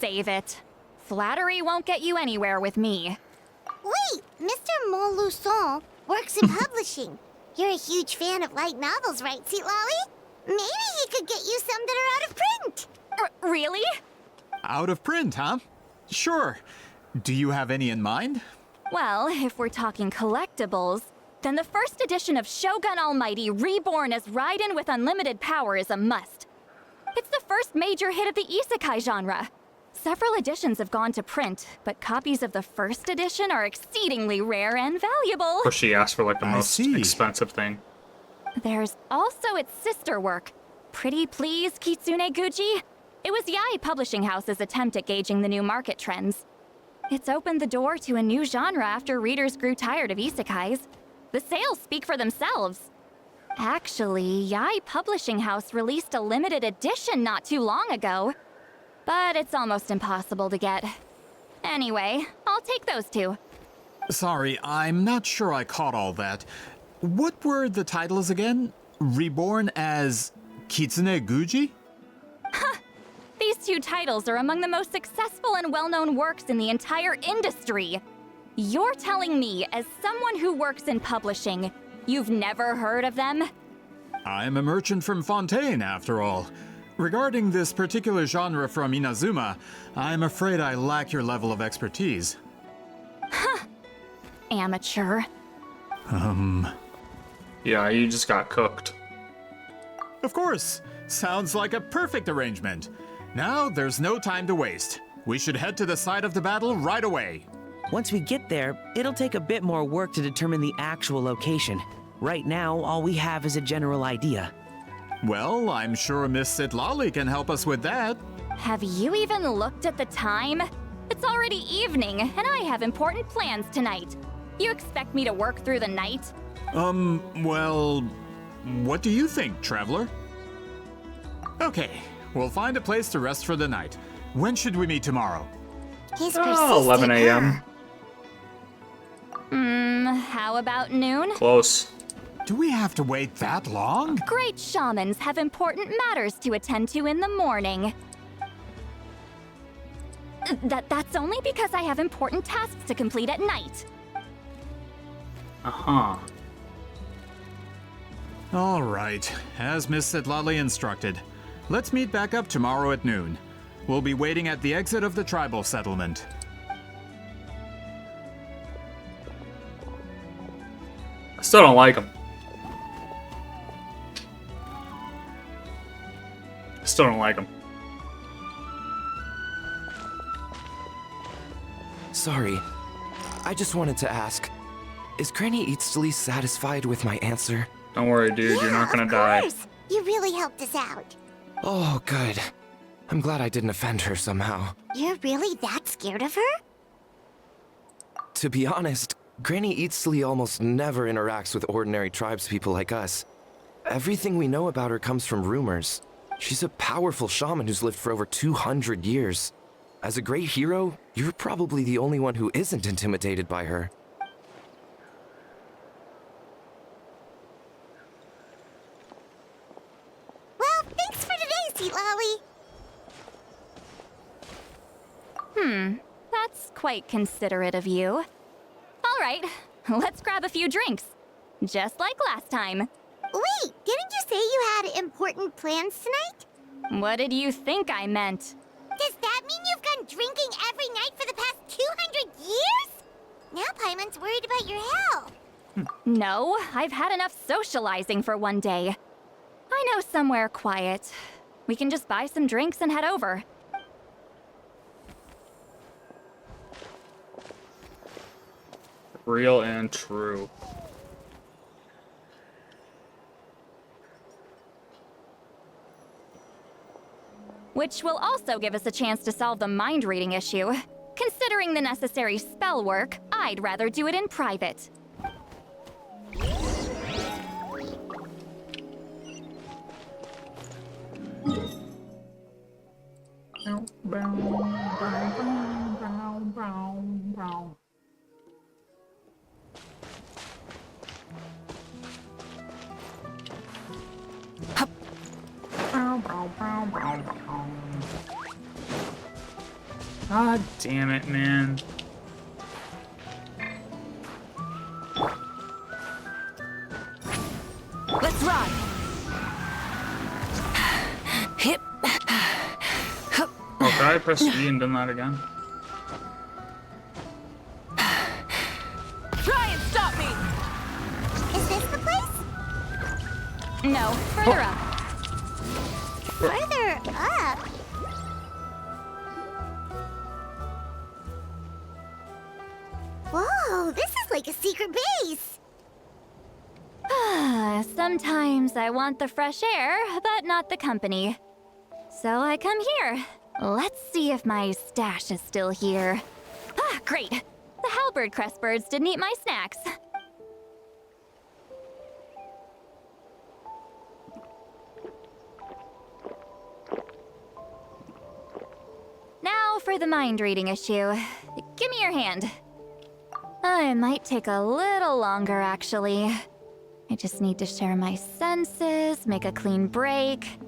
Save it. Flattery won't get you anywhere with me. Wait, Mr. Montluçon works in publishing. You're a huge fan of light novels, right, Citlali? Maybe he could get you some that are out of print. Really? Out of print, huh? Sure. Do you have any in mind? Well, if we're talking collectibles, then the first edition of Shogun Almighty reborn as Raiden with unlimited power is a must. It's the first major hit of the isekai genre. Several editions have gone to print, but copies of the first edition are exceedingly rare and valuable. Or she asked for like the most expensive thing. There's also its sister work, Pretty Please Kitsune Guji. It was Yae Publishing House's attempt at gauging the new market trends. It's opened the door to a new genre after readers grew tired of isekais. The sales speak for themselves. Actually, Yae Publishing House released a limited edition not too long ago. But it's almost impossible to get. Anyway, I'll take those two. Sorry, I'm not sure I caught all that. What were the titles again? Reborn as Kitsune Guji? These two titles are among the most successful and well-known works in the entire industry. You're telling me, as someone who works in publishing, you've never heard of them? I'm a merchant from Fontaine, after all. Regarding this particular genre from Inazuma, I'm afraid I lack your level of expertise. Amateur. Yeah, you just got cooked. Of course. Sounds like a perfect arrangement. Now, there's no time to waste. We should head to the site of the battle right away. Once we get there, it'll take a bit more work to determine the actual location. Right now, all we have is a general idea. Well, I'm sure Miss Citlali can help us with that. Have you even looked at the time? It's already evening, and I have important plans tonight. You expect me to work through the night? Well, what do you think, traveler? Okay, we'll find a place to rest for the night. When should we meet tomorrow? He's 11 a.m. How about noon? Close. Do we have to wait that long? Great shamans have important matters to attend to in the morning. That's only because I have important tasks to complete at night. Uh-huh. All right, as Miss Citlali instructed. Let's meet back up tomorrow at noon. We'll be waiting at the exit of the tribal settlement. I still don't like him. Still don't like him. Sorry. I just wanted to ask, is Granny Eatsley satisfied with my answer? Don't worry, dude. You're not gonna die. Of course! You really helped us out. Oh, good. I'm glad I didn't offend her somehow. You're really that scared of her? To be honest, Granny Eatsley almost never interacts with ordinary tribespeople like us. Everything we know about her comes from rumors. She's a powerful shaman who's lived for over 200 years. As a great hero, you're probably the only one who isn't intimidated by her. Well, thanks for today, Citlali. That's quite considerate of you. All right, let's grab a few drinks. Just like last time. Wait, didn't you say you had important plans tonight? What did you think I meant? Does that mean you've gone drinking every night for the past 200 years? Now Paimon's worried about your health. No, I've had enough socializing for one day. I know somewhere quiet. We can just buy some drinks and head over. Real and true. Which will also give us a chance to solve the mind-reading issue. Considering the necessary spell work, I'd rather do it in private. God damn it, man. Let's run! Hip. Oh, could I press E and done that again? Try and stop me! Is this the place? No, further up. Further up? Whoa, this is like a secret base. Sometimes I want the fresh air, but not the company. So I come here. Let's see if my stash is still here. Ah, great! The halberd crest birds didn't eat my snacks. Now for the mind reading issue. Give me your hand. It might take a little longer, actually. I just need to share my senses, make a clean break.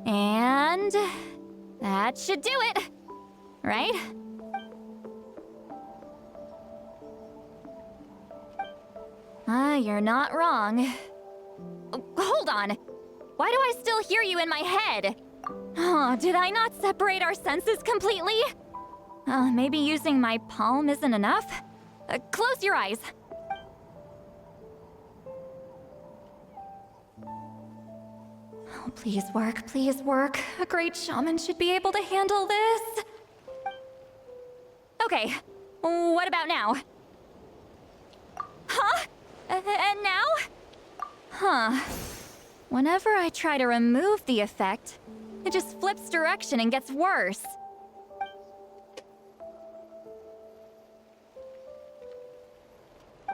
And that should do it, right? You're not wrong. Hold on. Why do I still hear you in my head? Oh, did I not separate our senses completely? Maybe using my palm isn't enough? Close your eyes. Oh, please work, please work. A great shaman should be able to handle this. Okay, what about now? Huh? And now? Huh. Whenever I try to remove the effect, it just flips direction and gets worse.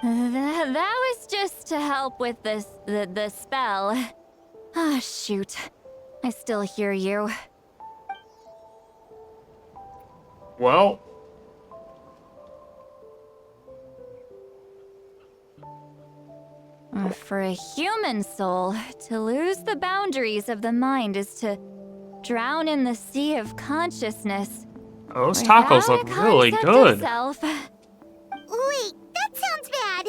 That was just to help with the spell. Ah, shoot. I still hear you. Well. For a human soul, to lose the boundaries of the mind is to drown in the sea of consciousness. Those tacos look really good. Wait, that sounds bad.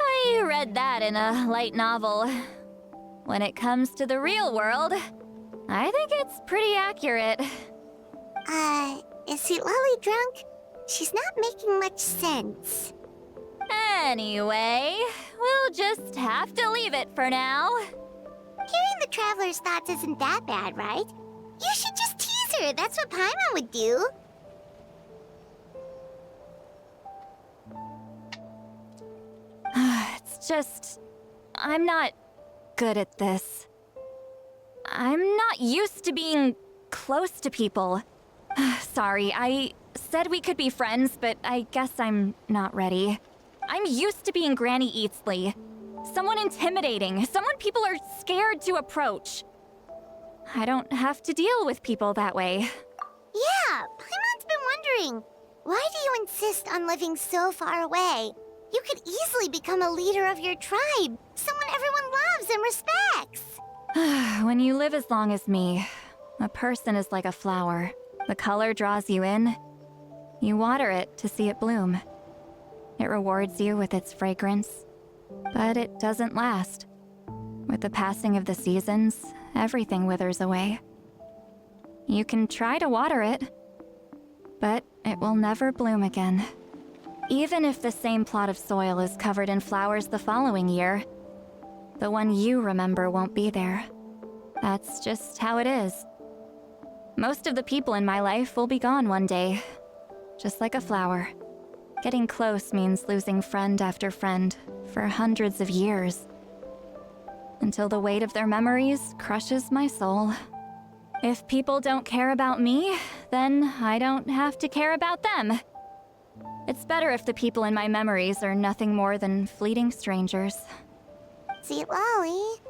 I read that in a light novel. When it comes to the real world, I think it's pretty accurate. Is Citlali drunk? She's not making much sense. Anyway, we'll just have to leave it for now. Hearing the traveler's thoughts isn't that bad, right? You should just tease her. That's what Paimon would do. It's just... I'm not good at this. I'm not used to being close to people. Sorry, I said we could be friends, but I guess I'm not ready. I'm used to being Granny Eatsley. Someone intimidating, someone people are scared to approach. I don't have to deal with people that way. Yeah, Paimon's been wondering. Why do you insist on living so far away? You could easily become a leader of your tribe, someone everyone loves and respects. When you live as long as me, a person is like a flower. The color draws you in. You water it to see it bloom. It rewards you with its fragrance, but it doesn't last. With the passing of the seasons, everything withers away. You can try to water it, but it will never bloom again. Even if the same plot of soil is covered in flowers the following year, the one you remember won't be there. That's just how it is. Most of the people in my life will be gone one day, just like a flower. Getting close means losing friend after friend for hundreds of years, until the weight of their memories crushes my soul. If people don't care about me, then I don't have to care about them. It's better if the people in my memories are nothing more than fleeting strangers. Citlali.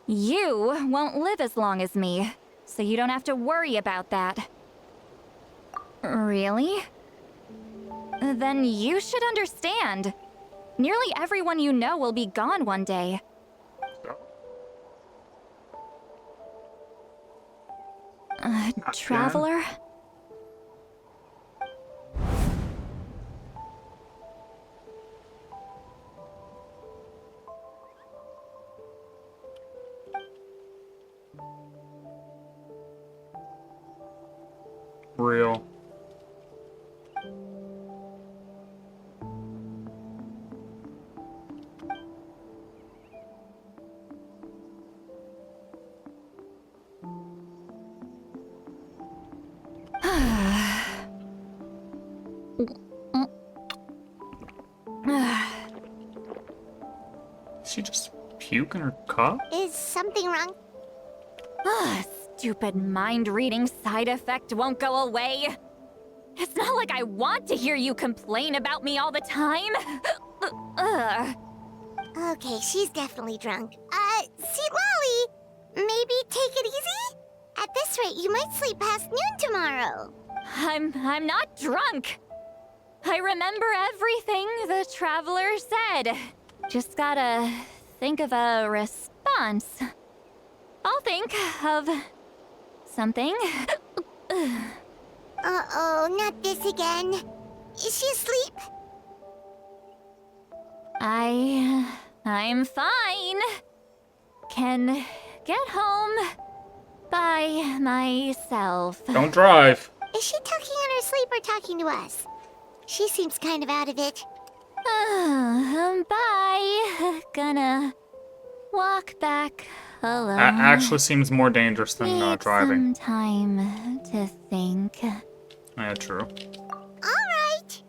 You won't live as long as me, so you don't have to worry about that. Really? Then you should understand. Nearly everyone you know will be gone one day. Traveler? Real. She just puke in her cup? Is something wrong? Stupid mind-reading side effect won't go away. It's not like I want to hear you complain about me all the time. Okay, she's definitely drunk. Citlali, maybe take it easy? At this rate, you might sleep past noon tomorrow. I'm not drunk. I remember everything the traveler said. Just gotta think of a response. I'll think of something. Uh-oh, not this again. Is she asleep? I'm fine. Can get home by myself. Don't drive. Is she talking in her sleep or talking to us? She seems kind of out of it. Bye. Gonna walk back alone. That actually seems more dangerous than driving. Some time to think. Yeah, true. All right.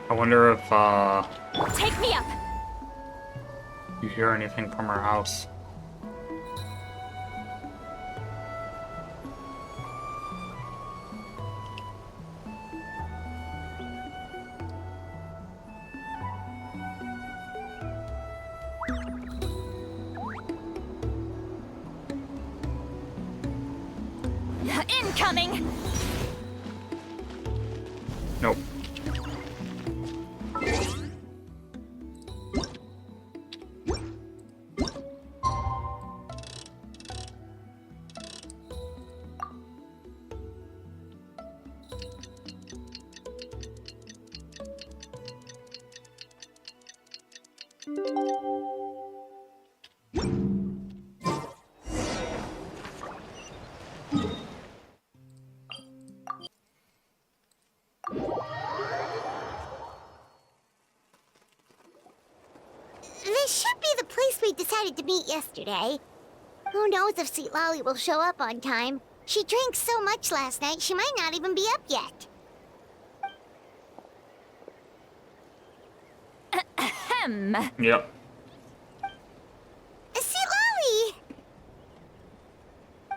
I wonder if, Take me up! you hear anything from her house. Incoming! Nope. This should be the place we decided to meet yesterday. Who knows if Citlali will show up on time. She drank so much last night, she might not even be up yet. Ahem. Yep. Citlali!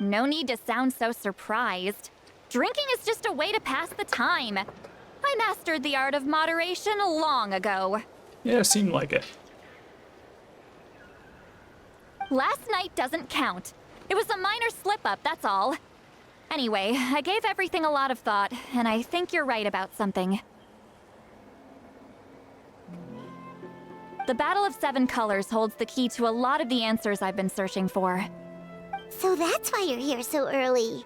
No need to sound so surprised. Drinking is just a way to pass the time. I mastered the art of moderation long ago. Yeah, it seemed like it. Last night doesn't count. It was a minor slip-up, that's all. Anyway, I gave everything a lot of thought, and I think you're right about something. The Battle of Seven Colors holds the key to a lot of the answers I've been searching for. So that's why you're here so early.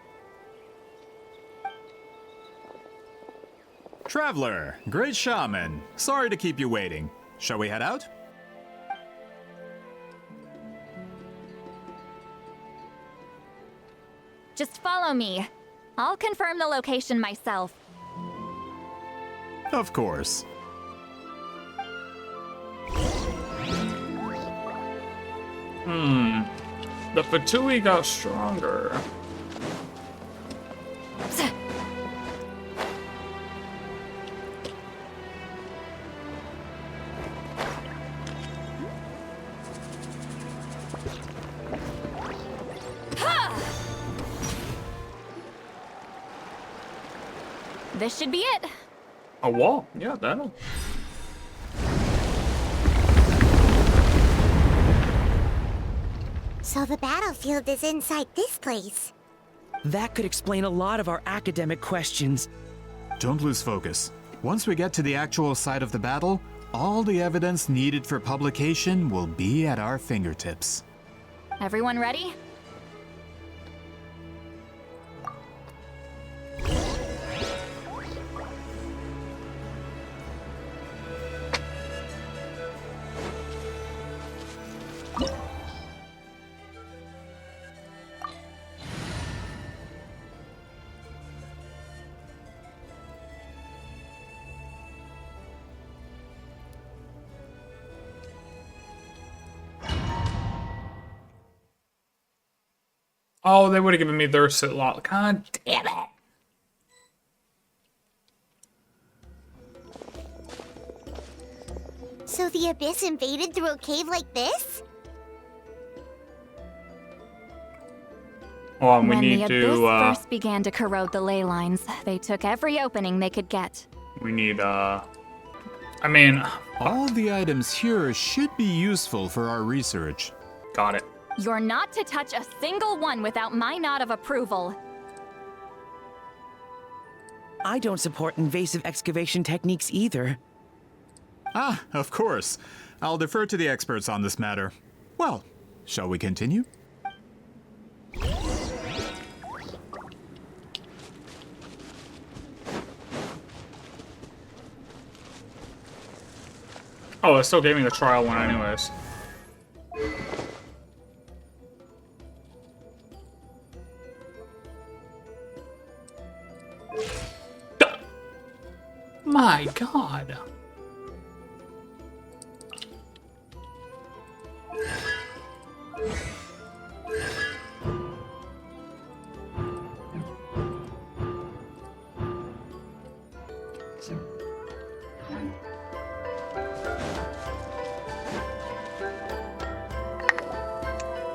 Traveler, great shaman. Sorry to keep you waiting. Shall we head out? Just follow me. I'll confirm the location myself. Of course. The Fatui got stronger. This should be it. A wall? Yeah, that'll. So the battlefield is inside this place. That could explain a lot of our academic questions. Don't lose focus. Once we get to the actual site of the battle, all the evidence needed for publication will be at our fingertips. Everyone ready? Oh, they would have given me their Citlali. God damn it. So the Abyss invaded through a cave like this? Oh, and we When need the to, Abyss first began to corrode the ley lines, they took every opening they could get. we need, I mean... All the items here should be useful for our research. Got it. You're not to touch a single one without my nod of approval. I don't support invasive excavation techniques either. Ah, of course. I'll defer to the experts on this matter. Well, shall we continue? Oh, it still gave me the trial one anyways. My God.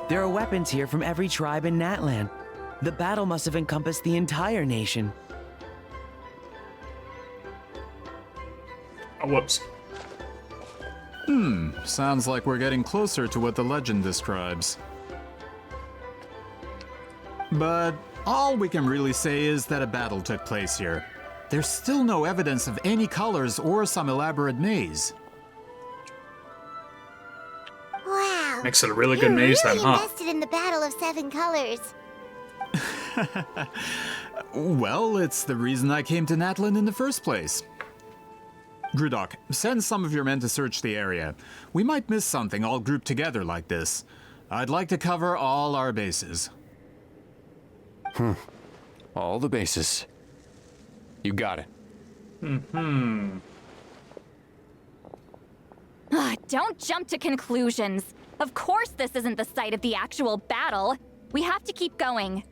There are weapons here from every tribe in Natlan. The battle must have encompassed the entire nation. Oh, whoops. Sounds like we're getting closer to what the legend describes. But all we can really say is that a battle took place here. There's still no evidence of any colors or some elaborate maze. Wow. Makes it a really good maze You're then, really huh? invested in the Battle of Seven Colors. Well, it's the reason I came to Natlan in the first place. Grudok, send some of your men to search the area. We might miss something all grouped together like this. I'd like to cover all our bases. All the bases. You got it. Don't jump to conclusions. Of course this isn't the site of the actual battle. We have to keep going.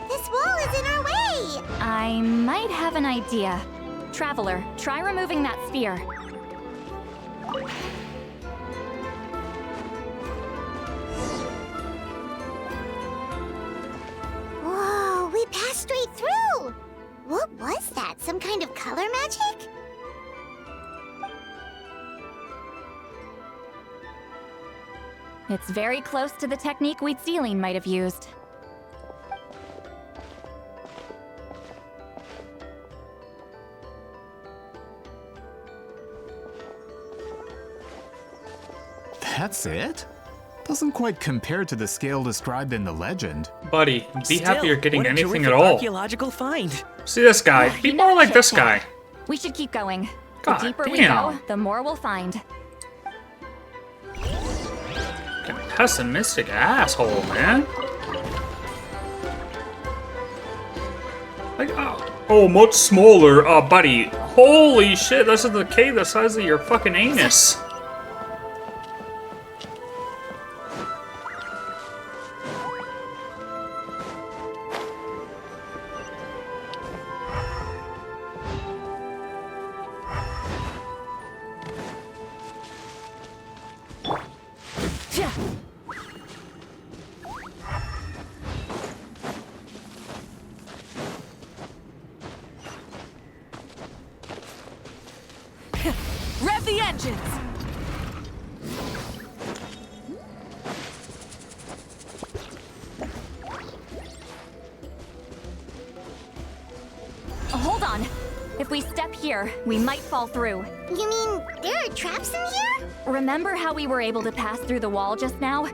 This wall is in our way! I might have an idea. Traveler, try removing that sphere. Whoa, we passed straight through! What was that? Some kind of color magic? It's very close to the technique Citlali might have used. That's it? Doesn't quite compare to the scale described in the legend. Buddy, be happy you're getting what a anything terrific at all. Archaeological find. See this guy. Be more like this guy. We should keep going. God the deeper we damn. go, the more we'll find. Fucking pessimistic asshole, man. Like, oh, much smaller. Buddy. Holy shit, this is the cave the size of your fucking anus. Rev the engines! Hold on. If we step here, we might fall through. You mean there are traps in here? Remember how we were able to pass through the wall just now?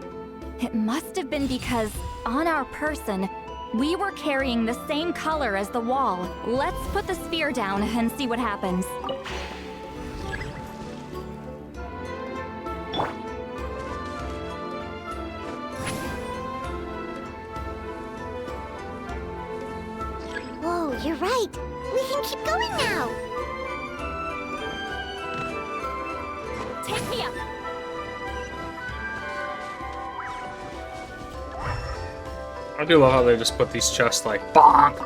It must have been because, on our person, we were carrying the same color as the wall. Let's put the sphere down and see what happens. Whoa, You're right. We can keep going now. Take me up. I do love how they just put these chests like bonk.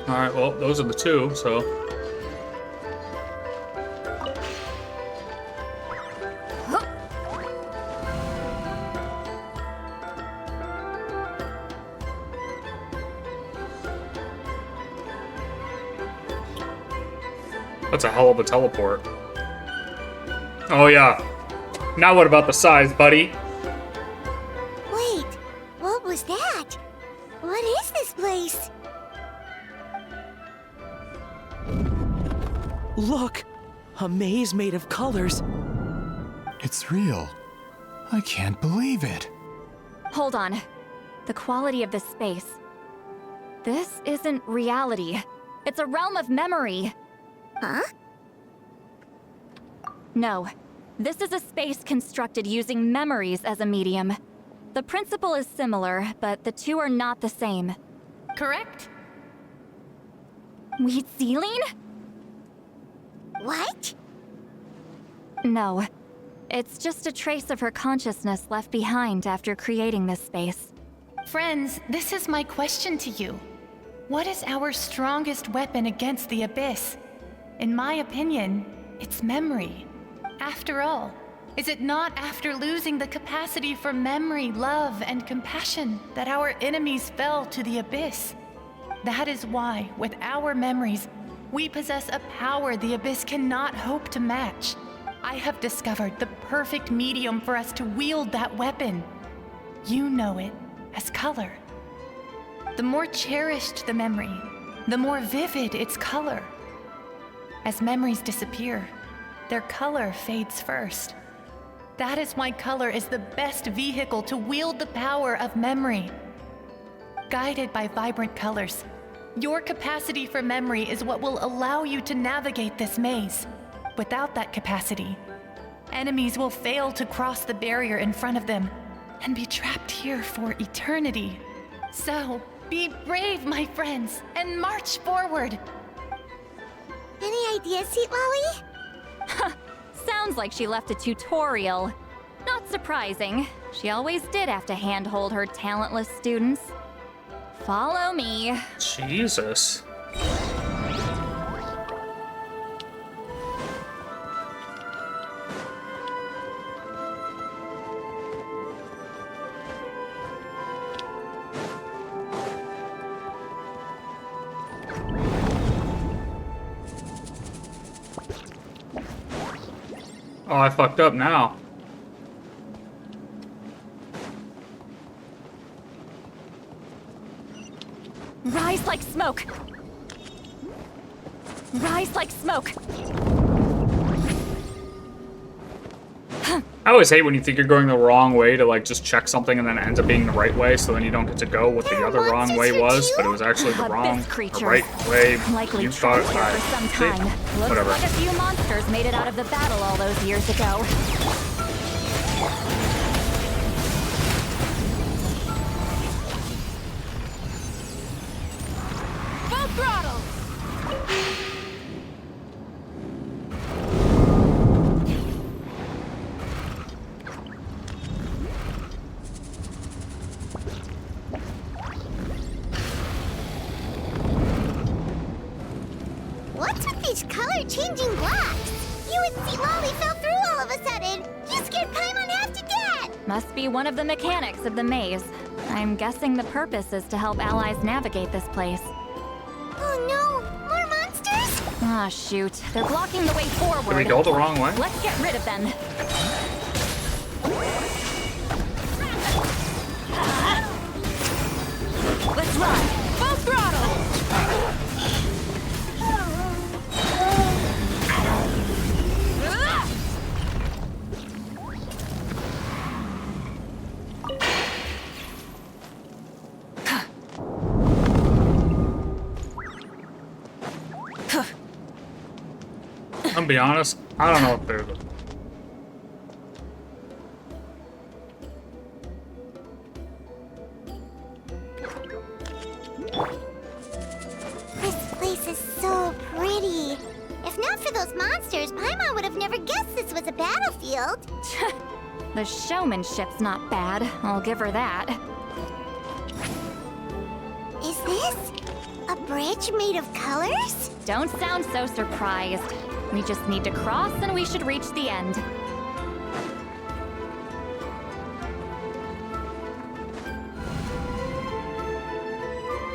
Alright, well, those are the two, so. That's a hell of a teleport. Oh, yeah. Now what about the size, buddy? Wait, what was that? What is this place? Look! A maze made of colors. It's real. I can't believe it. Hold on. The quality of this space. This isn't reality. It's a realm of memory. Huh? No. This is a space constructed using memories as a medium. The principle is similar, but the two are not the same. Correct? Wheat ceiling? What? No. It's just a trace of her consciousness left behind after creating this space. Friends, this is my question to you. What is our strongest weapon against the Abyss? In my opinion, it's memory. After all, is it not after losing the capacity for memory, love, and compassion that our enemies fell to the Abyss? That is why, with our memories, we possess a power the Abyss cannot hope to match. I have discovered the perfect medium for us to wield that weapon. You know it as color. The more cherished the memory, the more vivid its color. As memories disappear, their color fades first. That is why color is the best vehicle to wield the power of memory. Guided by vibrant colors, your capacity for memory is what will allow you to navigate this maze. Without that capacity, enemies will fail to cross the barrier in front of them and be trapped here for eternity. So, be brave, my friends, and march forward. Any ideas, Citlali? Sounds like she left a tutorial. Not surprising. She always did have to handhold her talentless students. Follow me. Jesus. Oh, I fucked up now. Rise like smoke. Rise like smoke. I always hate when you think you're going the wrong way to like just check something and then it ends up being the right way, so then you don't get to go what the other wrong way was, but it was actually the wrong or right way. Likely You thought it trapped here for some See? time. Looks Whatever. like a few monsters made it out of the battle all those years ago. Full throttle! What's with these color-changing blocks? You and Citlali fell through all of a sudden. You scared Paimon half to death. Must be one of the mechanics of the maze. I'm guessing the purpose is to help allies navigate this place. Oh no, more monsters? Ah, shoot. They're blocking the way forward. Did we go the wrong way? Let's get rid of them. Let's run! Full throttle! I'm gonna be honest, I don't know if there's a... of those monsters, Paimon would have never guessed this was a battlefield. The showmanship's not bad, I'll give her that. Is this a bridge made of colors? Don't sound so surprised. We just need to cross and we should reach the end.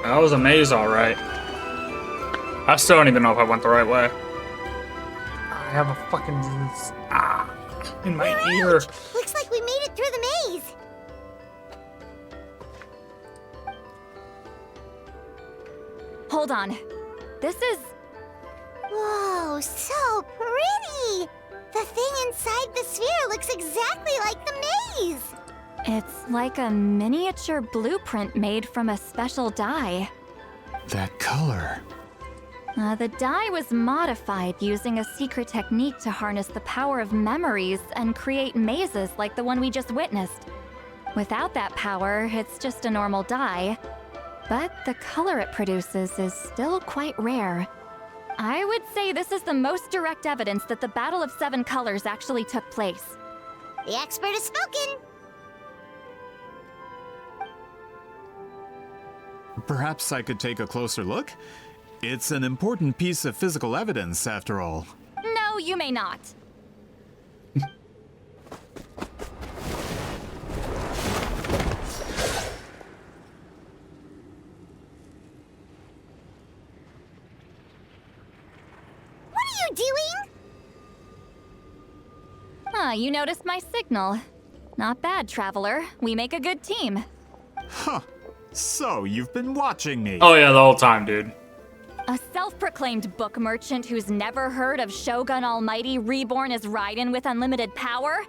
That was a maze, alright. I still don't even know if I went the right way. I have a fucking in my ear. Looks like we made it through the maze. Hold on. This is... Whoa, so pretty! The thing inside the sphere looks exactly like the maze! It's like a miniature blueprint made from a special dye. That color. The dye was modified using a secret technique to harness the power of memories and create mazes like the one we just witnessed. Without that power, it's just a normal dye. But the color it produces is still quite rare. I would say this is the most direct evidence that the Battle of Seven Colors actually took place. The expert has spoken! Perhaps I could take a closer look? It's an important piece of physical evidence, after all. No, you may not. Doing? You noticed my signal. Not bad, Traveler. We make a good team. Huh. So, you've been watching me. Oh yeah, the whole time, dude. A self-proclaimed book merchant who's never heard of Shogun Almighty reborn as Raiden with unlimited power?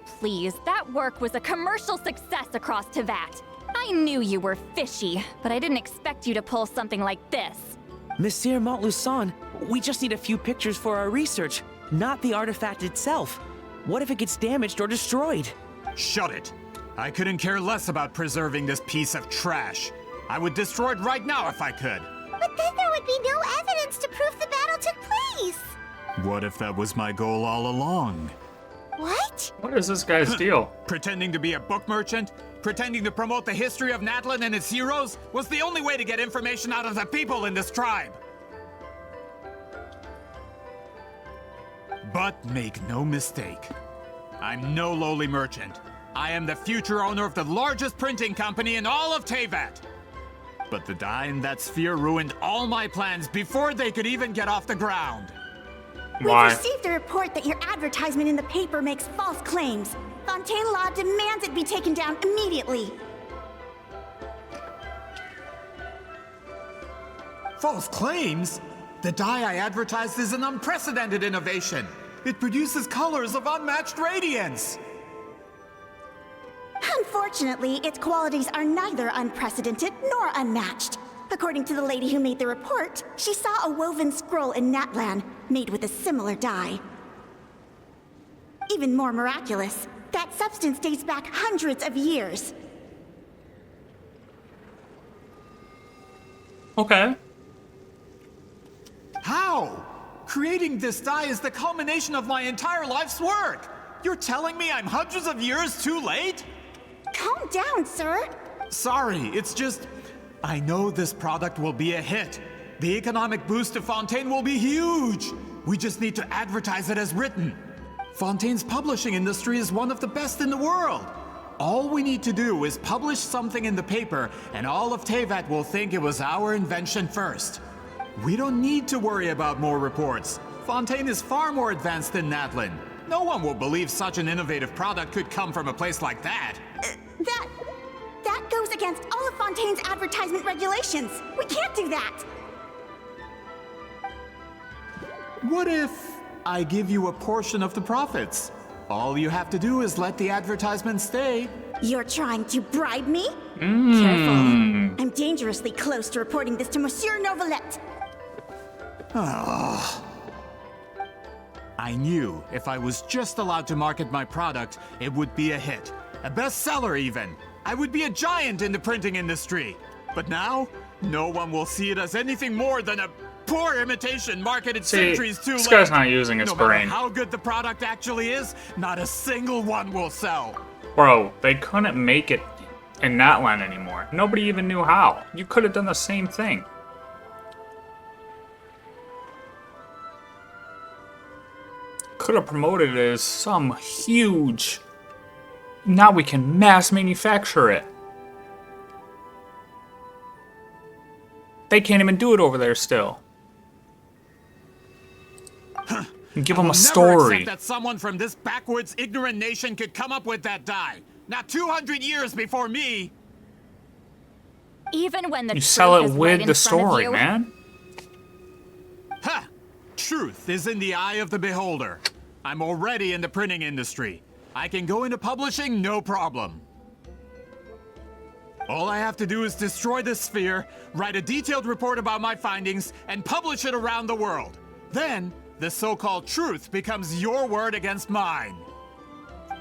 Please, that work was a commercial success across Teyvat. I knew you were fishy, but I didn't expect you to pull something like this. Monsieur Montluçon, we just need a few pictures for our research, not the artifact itself. What if it gets damaged or destroyed? Shut it! I couldn't care less about preserving this piece of trash. I would destroy it right now if I could. But then there would be no evidence to prove the battle took place. What if that was my goal all along? What? What is this guy's deal? Pretending to be a book merchant? Pretending to promote the history of Natlan and its heroes was the only way to get information out of the people in this tribe. But make no mistake, I'm no lowly merchant. I am the future owner of the largest printing company in all of Teyvat. But the dye in that sphere ruined all my plans before they could even get off the ground. Why? We've received a report that your advertisement in the paper makes false claims. Fontaine Law demands it be taken down immediately. False claims? The dye I advertised is an unprecedented innovation. It produces colors of unmatched radiance. Unfortunately, its qualities are neither unprecedented nor unmatched. According to the lady who made the report, she saw a woven scroll in Natlan made with a similar dye. Even more miraculous, that substance dates back hundreds of years. Okay. How? Creating this dye is the culmination of my entire life's work. You're telling me I'm hundreds of years too late? Calm down, sir. Sorry, it's just... I know this product will be a hit. The economic boost to Fontaine will be huge. We just need to advertise it as written. Fontaine's publishing industry is one of the best in the world. All we need to do is publish something in the paper, and all of Teyvat will think it was our invention first. We don't need to worry about more reports. Fontaine is far more advanced than Natlan. No one will believe such an innovative product could come from a place like that. That goes against all of Fontaine's advertisement regulations. We can't do that. What if I give you a portion of the profits? All you have to do is let the advertisement stay. You're trying to bribe me? Careful. I'm dangerously close to reporting this to Monsieur Novelette. I knew if I was just allowed to market my product, it would be a hit. A bestseller even. I would be a giant in the printing industry. But now, no one will see it as anything more than a poor imitation marketed See, centuries too this late. guy's not using his No matter brain. how good the product actually is, not a single one will sell. Bro, they couldn't make it in Natlan anymore. Nobody even knew how. You could have done the same thing. Could have promoted it as some huge... Now we can mass manufacture it. They can't even do it over there still. Give them a Never story. accept that someone from this backwoods, ignorant nation could come up with that dye. Not 200 years before me. Even when the You truth sell it is with right in the front of story, you. man. Ha! Truth is in the eye of the beholder. I'm already in the printing industry. I can go into publishing, no problem. All I have to do is destroy the sphere, write a detailed report about my findings, and publish it around the world. Then, the so-called truth becomes your word against mine.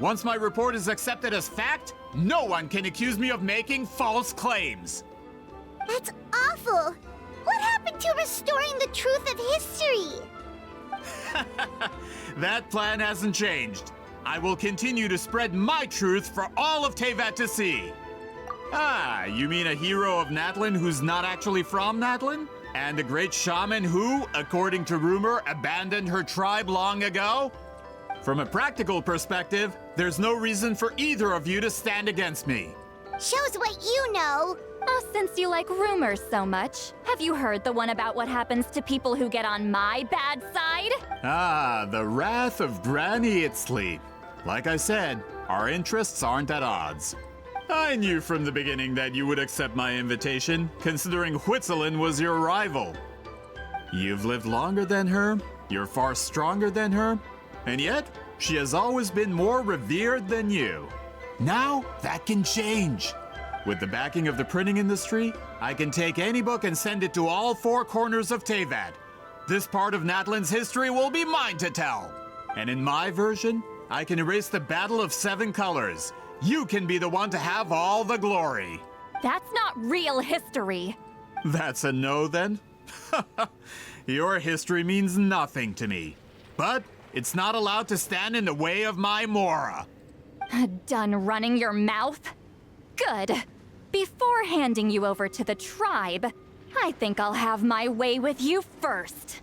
Once my report is accepted as fact, no one can accuse me of making false claims. That's awful. What happened to restoring the truth of history? That plan hasn't changed. I will continue to spread my truth for all of Teyvat to see. Ah, you mean a hero of Natlan who's not actually from Natlan? And a great shaman who, according to rumor, abandoned her tribe long ago? From a practical perspective, there's no reason for either of you to stand against me. Shows what you know. Oh, since you like rumors so much, have you heard the one about what happens to people who get on my bad side? Ah, the wrath of Granny Itzli. Like I said, our interests aren't at odds. I knew from the beginning that you would accept my invitation, considering Huitzilin was your rival. You've lived longer than her, you're far stronger than her, and yet, she has always been more revered than you. Now, that can change. With the backing of the printing industry, I can take any book and send it to all four corners of Teyvat. This part of Natlan's history will be mine to tell. And in my version, I can erase the Battle of Seven Colors. You can be the one to have all the glory. That's not real history. That's a no, then? Your history means nothing to me. But it's not allowed to stand in the way of my Mora. Done running your mouth? Good. Before handing you over to the tribe, I think I'll have my way with you first.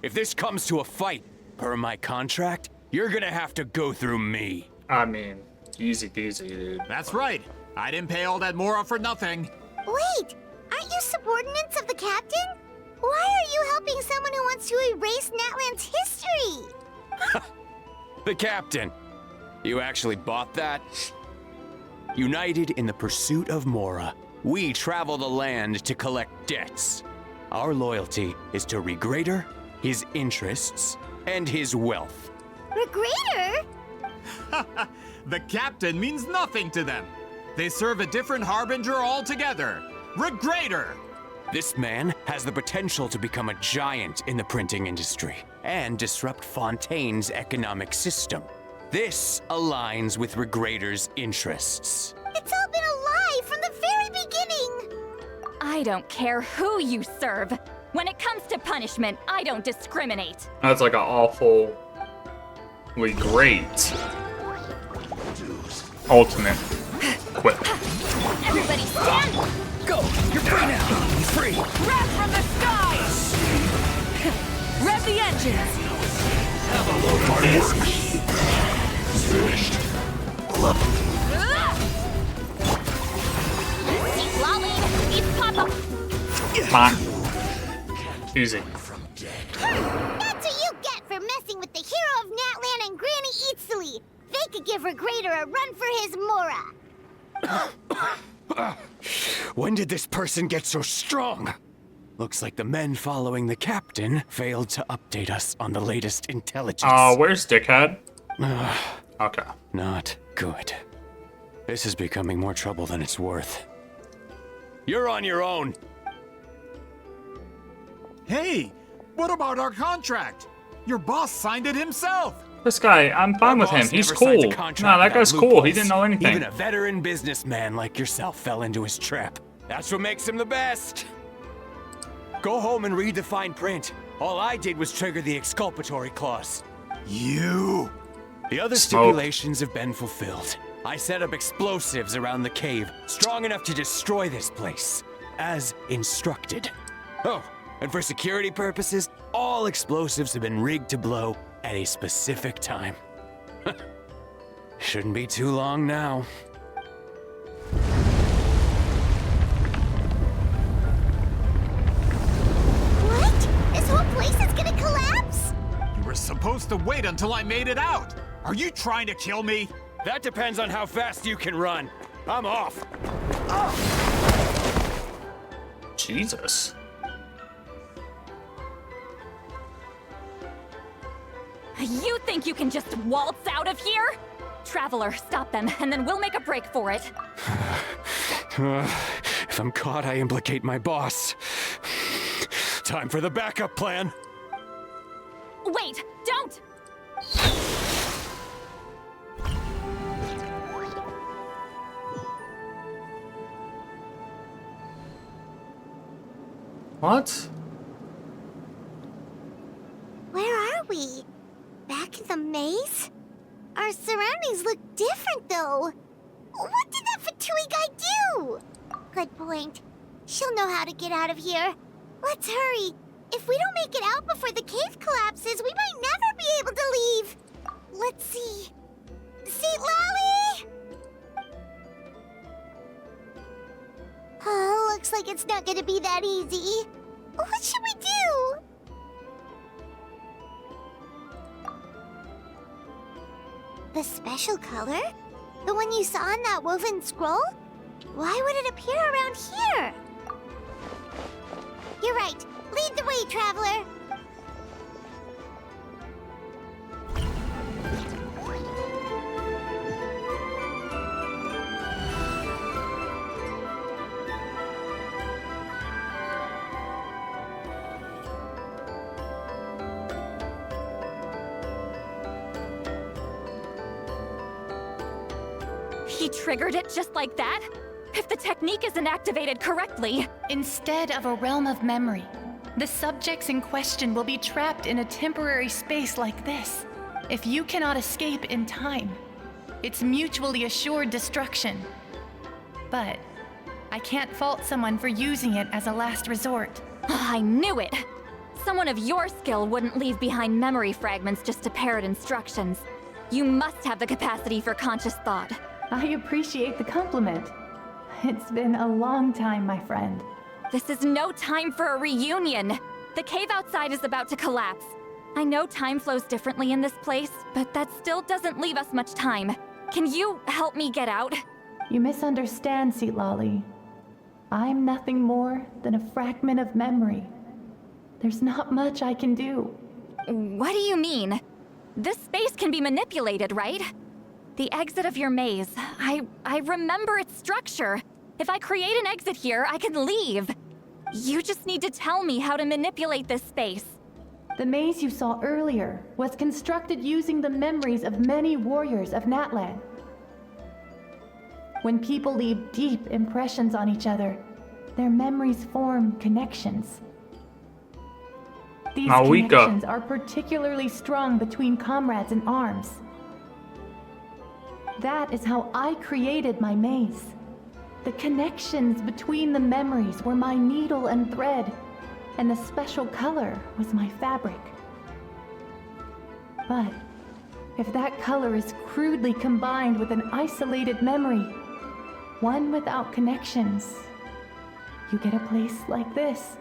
If this comes to a fight, per my contract, you're gonna have to go through me. I mean, easy peasy, dude. That's right. I didn't pay all that Mora for nothing. Wait, aren't you subordinates of the captain? Why are you helping someone who wants to erase Natlan's history? The captain. You actually bought that? United in the pursuit of Mora, we travel the land to collect debts. Our loyalty is to Regrader, his interests, and his wealth. Regrader? The captain means nothing to them. They serve a different harbinger altogether. Regrader! This man has the potential to become a giant in the printing industry and disrupt Fontaine's economic system. This aligns with Regrader's interests. It's all been a lie from the very beginning. I don't care who you serve. When it comes to punishment, I don't discriminate. That's like an awfully great ultimate quip. Everybody stand! Go! You're free now! Free! Rev from the skies! Rev the engines! Have a load of work. Finished. Citlali, these pop-up! Come on. Easy. That's what you get for messing with the hero of Natlan and Granny Itzli. They could give Regrader a run for his Mora. When did this person get so strong? Looks like the men following the captain failed to update us on the latest intelligence. Where's Dickhead? Okay. Not good. This is becoming more trouble than it's worth. You're on your own. Hey, what about our contract? Your boss signed it himself. This guy, I'm fine with him. He's cool. Nah, that guy's cool. He didn't know anything. Even a veteran businessman like yourself fell into his trap. That's what makes him the best. Go home and read the fine print. All I did was trigger the exculpatory clause. You! The other stipulations have been fulfilled. I set up explosives around the cave, strong enough to destroy this place, as instructed. Oh, and for security purposes, all explosives have been rigged to blow at a specific time. Shouldn't be too long now. What? This whole place is gonna collapse? You were supposed to wait until I made it out. Are you trying to kill me? That depends on how fast you can run. I'm off. Jesus. You think you can just waltz out of here? Traveler, stop them, and then we'll make a break for it. If I'm caught, I implicate my boss. Time for the backup plan. Wait, don't! What? Where are we? Back in the maze? Our surroundings look different, though. What did that Fatui guy do? Good point. She'll know how to get out of here. Let's hurry. If we don't make it out before the cave collapses, we might never be able to leave. Let's see. Citlali! Oh, looks like it's not gonna be that easy. What should we do? The special color? The one you saw in that woven scroll? Why would it appear around here? You're right. Lead the way, traveler. He triggered it just like that? If the technique isn't activated correctly... Instead of a realm of memory, the subjects in question will be trapped in a temporary space like this. If you cannot escape in time, it's mutually assured destruction. But I can't fault someone for using it as a last resort. I knew it! Someone of your skill wouldn't leave behind memory fragments just to parrot instructions. You must have the capacity for conscious thought. I appreciate the compliment. It's been a long time, my friend. This is no time for a reunion. The cave outside is about to collapse. I know time flows differently in this place, but that still doesn't leave us much time. Can you help me get out? You misunderstand, Citlali. I'm nothing more than a fragment of memory. There's not much I can do. What do you mean? This space can be manipulated, right? The exit of your maze. I remember its structure. If I create an exit here, I can leave. You just need to tell me how to manipulate this space. The maze you saw earlier was constructed using the memories of many warriors of Natlan. When people leave deep impressions on each other, their memories form connections. These connections are particularly strong between comrades in arms. That is how I created my maze. The connections between the memories were my needle and thread, and the special color was my fabric. But if that color is crudely combined with an isolated memory, one without connections, you get a place like this.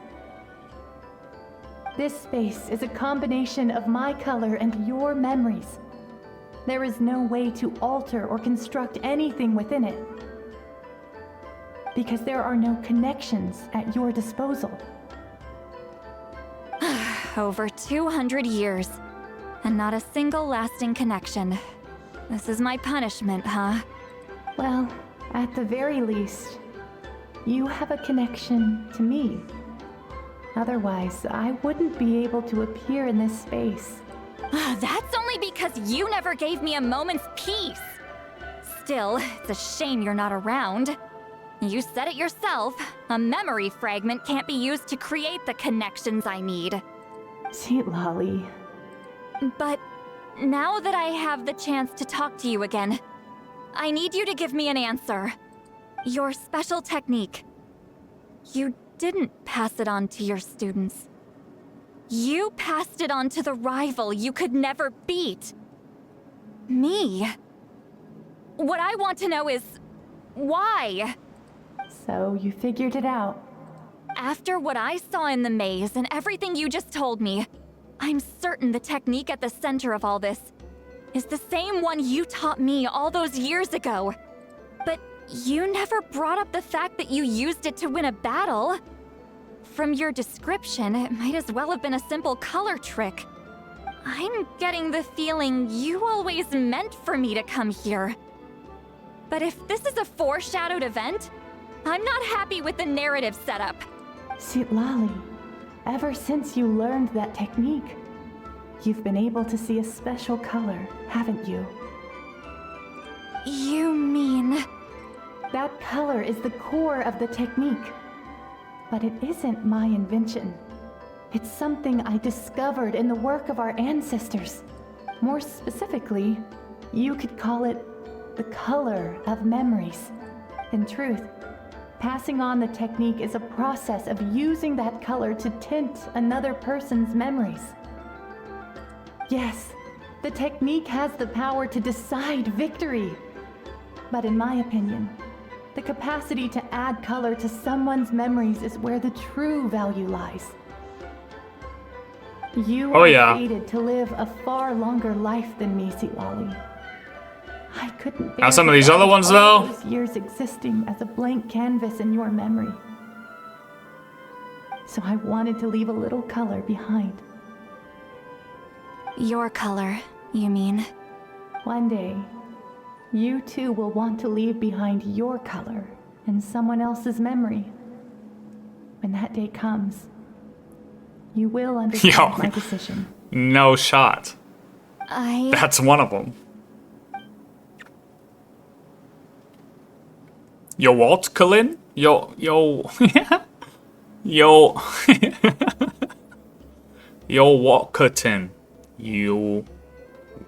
This space is a combination of my color and your memories. There is no way to alter or construct anything within it, because there are no connections at your disposal. Over 200 years, and not a single lasting connection. This is my punishment, huh? Well, at the very least, you have a connection to me. Otherwise, I wouldn't be able to appear in this space. That's only because you never gave me a moment's peace. Still, it's a shame you're not around. You said it yourself. A memory fragment can't be used to create the connections I need. Citlali. But now that I have the chance to talk to you again, I need you to give me an answer. Your special technique. You didn't pass it on to your students. You passed it on to the rival you could never beat. Me. What I want to know is, why? So you figured it out. After what I saw in the maze and everything you just told me, I'm certain the technique at the center of all this is the same one you taught me all those years ago. But you never brought up the fact that you used it to win a battle. From your description, it might as well have been a simple color trick. I'm getting the feeling you always meant for me to come here. But if this is a foreshadowed event, I'm not happy with the narrative setup. Citlali, ever since you learned that technique, you've been able to see a special color, haven't you? You mean... That color is the core of the technique. But it isn't my invention. It's something I discovered in the work of our ancestors. More specifically, you could call it the color of memories. In truth, passing on the technique is a process of using that color to tint another person's memories. Yes, the technique has the power to decide victory. But in my opinion, the capacity to add color to someone's memories is where the true value lies. You are fated to live a far longer life than me, Citlali. I couldn't bear Now some of these other ones, all though. those years existing as a blank canvas in your memory. So I wanted to leave a little color behind. Your color, you mean? One day, you too will want to leave behind your color in someone else's memory. When that day comes, you will understand my decision. No shot. That's one of them. Yo, what, Colin? Yo. Yo, Walkerton. You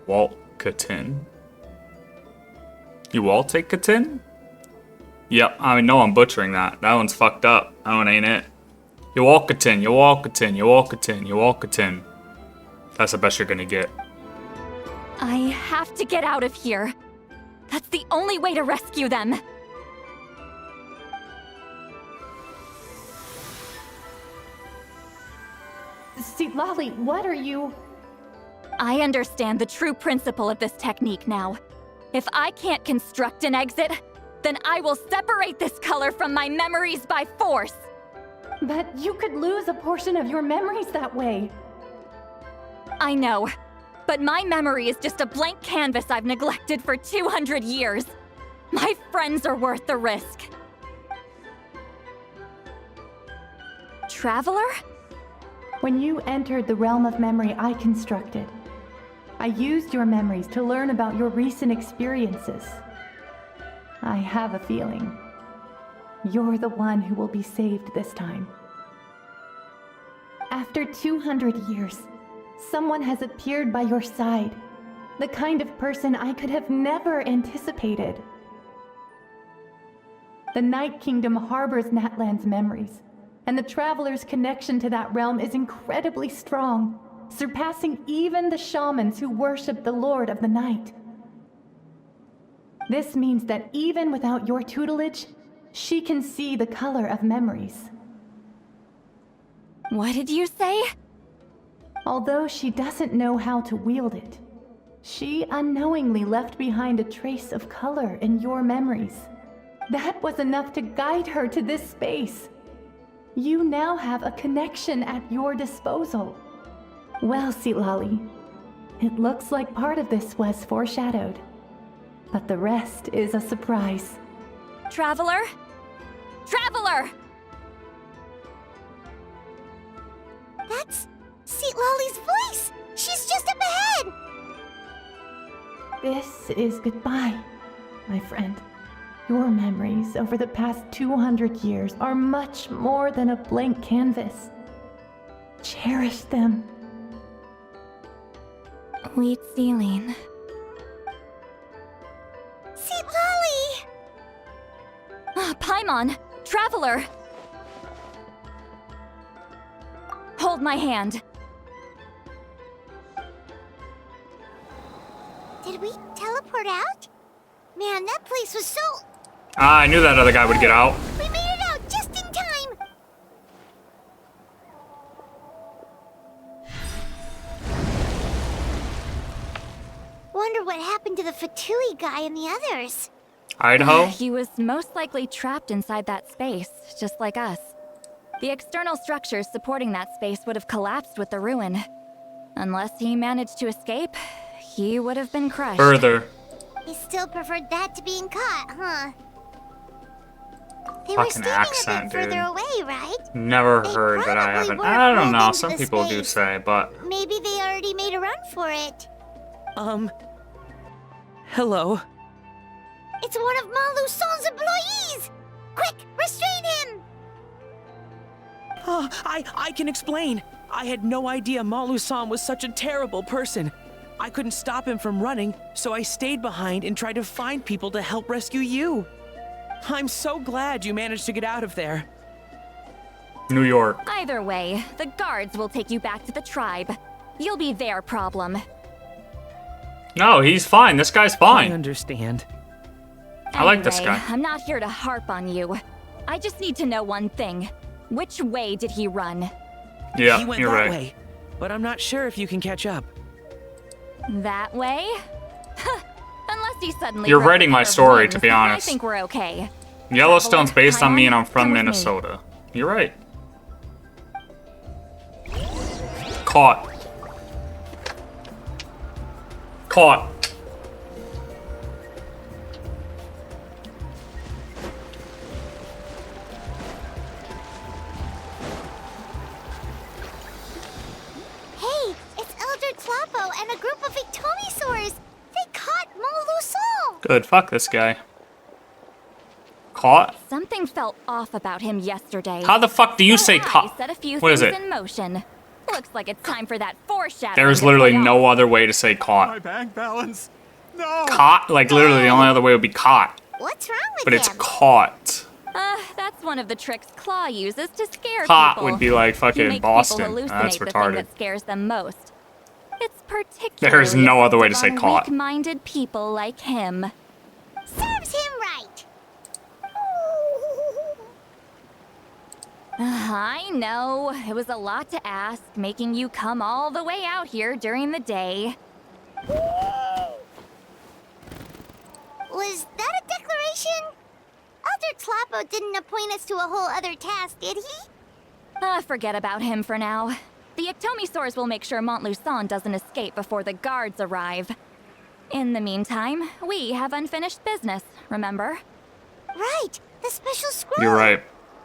Walkerton. You Walkerton? Yep, I know I'm butchering that. That one's fucked up. That one ain't it. You Walkerton. That's the best you're gonna get. I have to get out of here. That's the only way to rescue them. Citlali, what are you... I understand the true principle of this technique now. If I can't construct an exit, then I will separate this color from my memories by force. But you could lose a portion of your memories that way. I know, but my memory is just a blank canvas I've neglected for 200 years. My friends are worth the risk. Traveler? When you entered the realm of memory I constructed, I used your memories to learn about your recent experiences. I have a feeling you're the one who will be saved this time. After 200 years, someone has appeared by your side, the kind of person I could have never anticipated. The Night Kingdom harbors Natlan's memories, and the Traveler's connection to that realm is incredibly strong, surpassing even the shamans who worship the Lord of the Night. This means that even without your tutelage, she can see the color of memories. What did you say? Although she doesn't know how to wield it, she unknowingly left behind a trace of color in your memories. That was enough to guide her to this space. You now have a connection at your disposal. Well, Citlali, it looks like part of this was foreshadowed, but the rest is a surprise. Traveler? Traveler! That's Citlali's voice! She's just up ahead! This is goodbye, my friend. Your memories over the past 200 years are much more than a blank canvas. Cherish them. Wheat ceiling. Citlali! Paimon! Traveler! Hold my hand. Did we teleport out? Man, that place was so... Ah, I knew that other guy would get out. We made it out just in time! Wonder what happened to the Fatui guy and the others. Idaho? He was most likely trapped inside that space, just like us. The external structures supporting that space would have collapsed with the ruin. Unless he managed to escape, he would have been crushed. Further. He still preferred that to being caught, huh? They Fucking were standing accent, a bit further dude. away, right? Never They heard that I probably haven't. weren't I don't pulled know. into Some the people do space. say, but Maybe they already made a run for it. Hello? It's one of Malu Son's employees! Quick, restrain him! Oh, I can explain. I had no idea Malu-san was such a terrible person. I couldn't stop him from running, so I stayed behind and tried to find people to help rescue you. I'm so glad you managed to get out of there. New York. Either way, the guards will take you back to the tribe. You'll be their problem. No, he's fine. This guy's fine. I understand. I like this Anyway, guy. I'm not here to harp on you. I just need to know one thing. Which way did he run? Yeah, He went you're that right. way, but I'm not sure if you can catch up. That way? Unless he suddenly You're broke writing a my pair of story, wings, to be honest. I think we're okay. Yellowstone's based on me, and I'm from Come with me. Minnesota. You're right. Caught. Caught. Hey, it's Elder Tlapo and a group of Ictomisaurs! They caught Malu Son! Good. Fuck this guy. Caught? Something felt off about him yesterday. How the fuck do you So say I caught? set a few What is things it? in motion. Looks like it's time for that foreshadowing. There's to literally pay off. no other way to say caught. bank balance. No. Caught? Like, literally, the only other way would be caught. What's wrong with But him? it's caught. That's one of the tricks Claw uses to scare Caught people. would be like He fucking makes Boston. People hallucinate That's the thing retarded. that scares them most. It's particularly There's no other way to say effective on caught. weak-minded people like him. Serves him right! I know. It was a lot to ask, making you come all the way out here during the day. Was that a declaration? Elder Tlapo didn't appoint us to a whole other task, did he? Forget about him for now. The Ictomisaurs will make sure Montluçon doesn't escape before the guards arrive. In the meantime, we have unfinished business, remember? Right, the special scroll. You're right.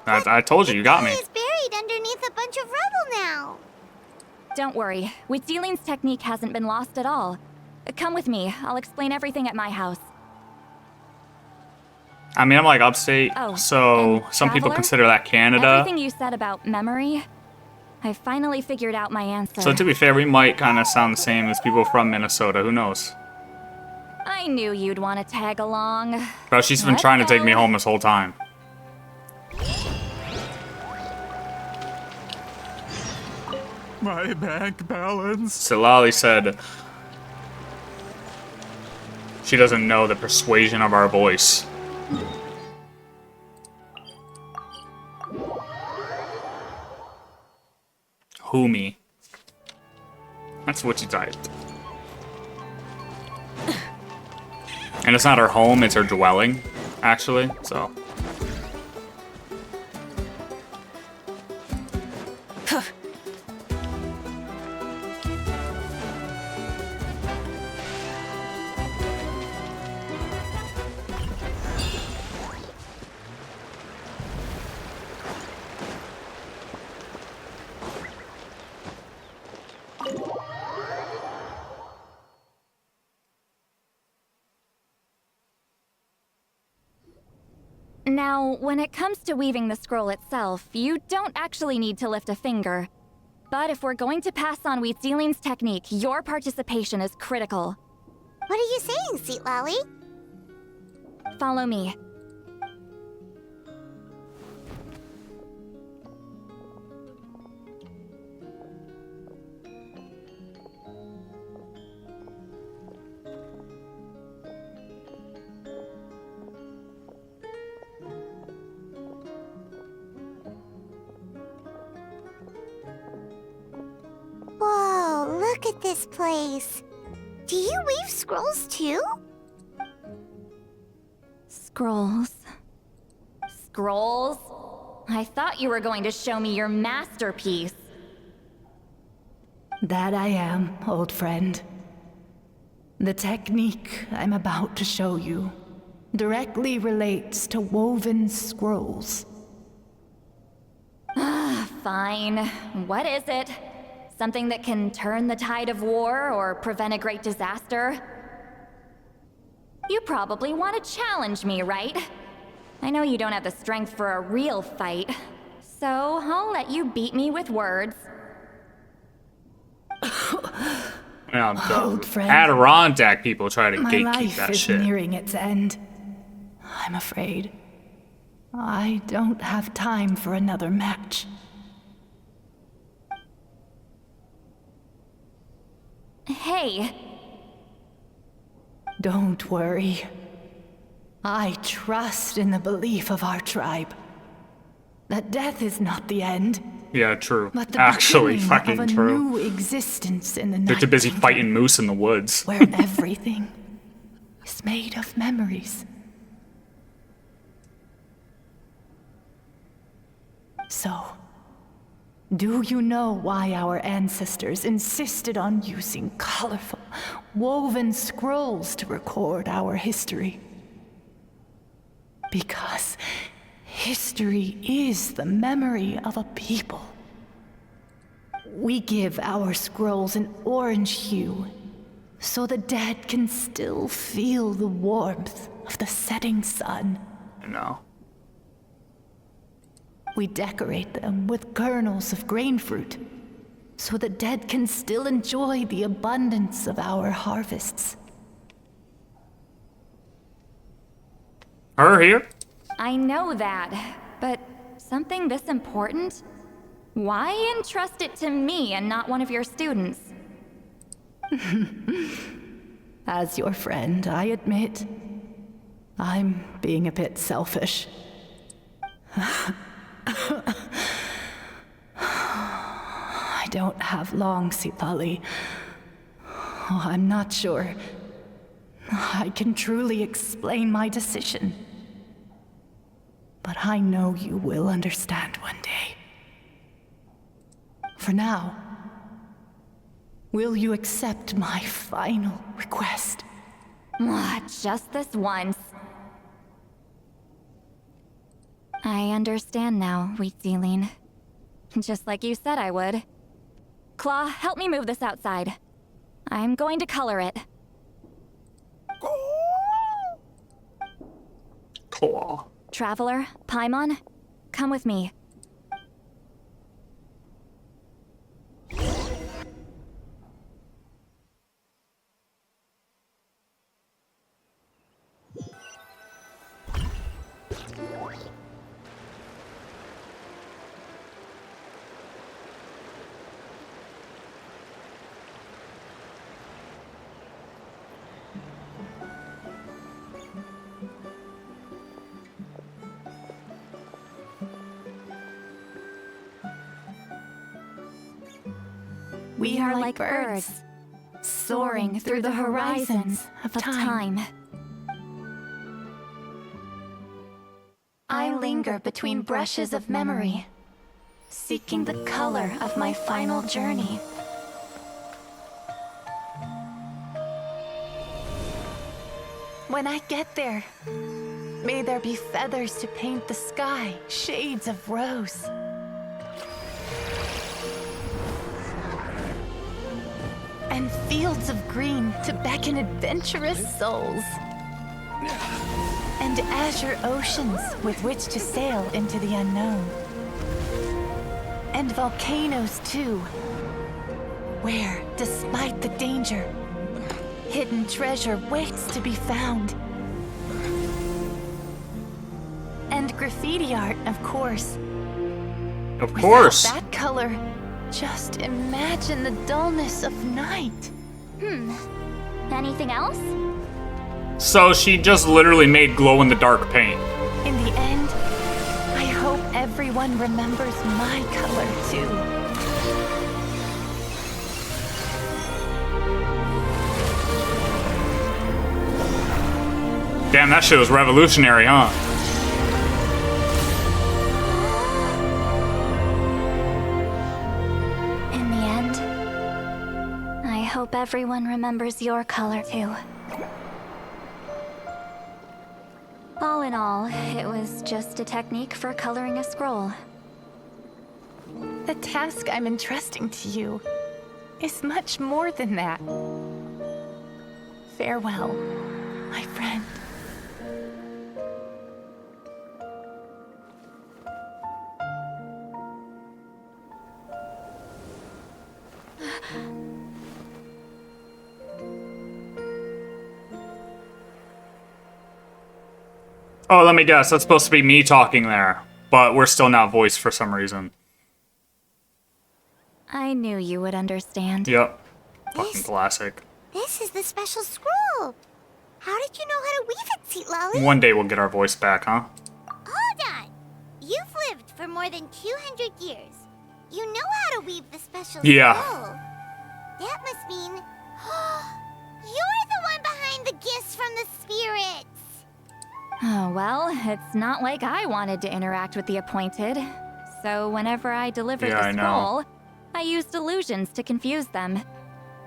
I told you, you got me. It's buried underneath a bunch of rubble now. Don't worry, Witziling's technique hasn't been lost at all. Come with me, I'll explain everything at my house. I mean, I'm like upstate, Oh, so and some people Traveler? consider that Canada. Everything you said about memory, I finally figured out my answer. So to be fair, we might kind of sound the same as people from Minnesota. Who knows? I knew you'd want to tag along. Bro, she's been Let's trying to take go. me home this whole time. My bank balance. Citlali said she doesn't know the persuasion of our voice. Who me? That's what she typed. And it's not her home, it's her dwelling, actually, so. Now, when it comes to weaving the scroll itself, you don't actually need to lift a finger. But if we're going to pass on Wheatsealing's technique, your participation is critical. What are you saying, Citlali? Follow me. Whoa, look at this place. Do you weave scrolls too? Scrolls. Scrolls? I thought you were going to show me your masterpiece. That I am, old friend. The technique I'm about to show you directly relates to woven scrolls. Fine. What is it? Something that can turn the tide of war or prevent a great disaster? You probably want to challenge me, right? I know you don't have the strength for a real fight, so I'll let you beat me with words. Old friend, Adirondack people try to my gatekeep life that is shit. nearing its end. I'm afraid I don't have time for another match. Hey. Don't worry. I trust in the belief of our tribe that death is not the end, Yeah, true. but the Actually, beginning fucking of a true. new existence in the They're night too busy kingdom, fighting moose in the woods. where everything is made of memories. So, do you know why our ancestors insisted on using colorful, woven scrolls to record our history? Because history is the memory of a people. We give our scrolls an orange hue, so the dead can still feel the warmth of the setting sun. No. We decorate them with kernels of grain fruit, so the dead can still enjoy the abundance of our harvests. Her here? I know that, but something this important? Why entrust it to me and not one of your students? As your friend, I admit, I'm being a bit selfish. I don't have long, Citlali. Oh, I'm not sure I can truly explain my decision. But I know you will understand one day. For now, will you accept my final request? Just this once. I understand now, Wheatsealing. Just like you said I would. Claw, help me move this outside. I'm going to color it. Claw. Traveler, Paimon, come with me. We are like birds, soaring through the horizons of time. I linger between brushes of memory, seeking the color of my final journey. When I get there, may there be feathers to paint the sky, shades of rose. And fields of green to beckon adventurous souls. and azure oceans with which to sail into the unknown. And volcanoes too, where, despite the danger, hidden treasure waits to be found. And graffiti art, of course. Of course. Without that color, just imagine the dullness of night. Anything else? So she just literally made glow-in-the-dark paint. In the end, I hope everyone remembers my color too. Damn, that shit was revolutionary, huh? In the end, I hope everyone remembers your color too. All in all, it was just a technique for coloring a scroll. The task I'm entrusting to you is much more than that. Farewell, my friend. Oh, let me guess. That's supposed to be me talking there. But we're still not voiced for some reason. I knew you would understand. Yep. Fucking classic. This is the special scroll. How did you know how to weave it, Citlali? One day we'll get our voice back, huh? Hold on. You've lived for more than 200 years. You know how to weave the special Yeah. scroll. That must mean... you're the one behind the gifts from the spirits. Oh, well, it's not like I wanted to interact with the appointed. So whenever I delivered Yeah, the I know. scroll, I used illusions to confuse them.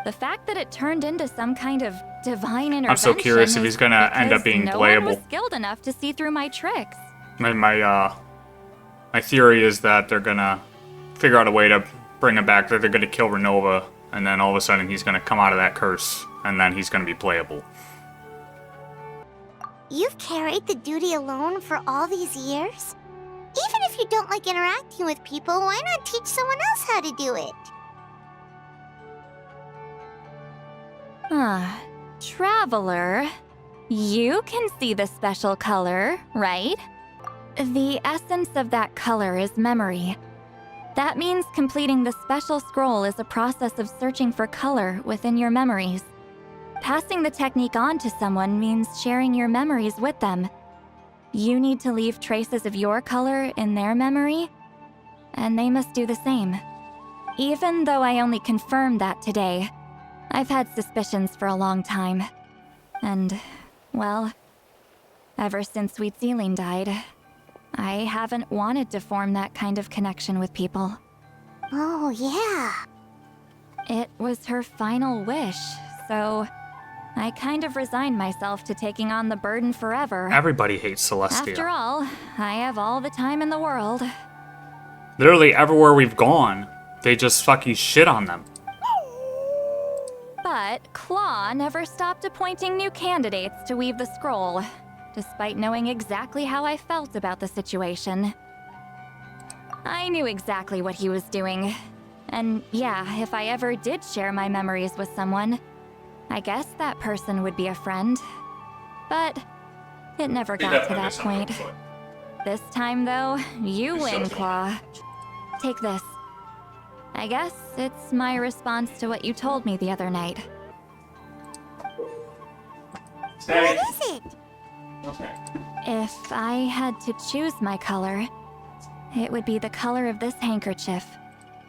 The fact that it turned into some kind of divine intervention I'm so curious if is he's gonna end up because being no playable. one was skilled enough to see through my tricks. My theory is that they're gonna figure out a way to bring him back, that they're gonna kill Renova, and then all of a sudden he's gonna come out of that curse, and then he's gonna be playable. You've carried the duty alone for all these years? Even if you don't like interacting with people, why not teach someone else how to do it? Traveler, you can see the special color, right? The essence of that color is memory. That means completing the special scroll is a process of searching for color within your memories. Passing the technique on to someone means sharing your memories with them. You need to leave traces of your color in their memory, and they must do the same. Even though I only confirmed that today, I've had suspicions for a long time. And, well, ever since Sweet Celine died, I haven't wanted to form that kind of connection with people. Oh, yeah. It was her final wish, so I kind of resigned myself to taking on the burden forever. Everybody hates Celestia. After all, I have all the time in the world. Literally everywhere we've gone, they just fucking shit on them. But Claw never stopped appointing new candidates to weave the scroll, despite knowing exactly how I felt about the situation. I knew exactly what he was doing. And yeah, if I ever did share my memories with someone, I guess that person would be a friend. But it never got to that point. This time, though, you win, Claw. Take this. I guess it's my response to what you told me the other night. What is it? If I had to choose my color, it would be the color of this handkerchief.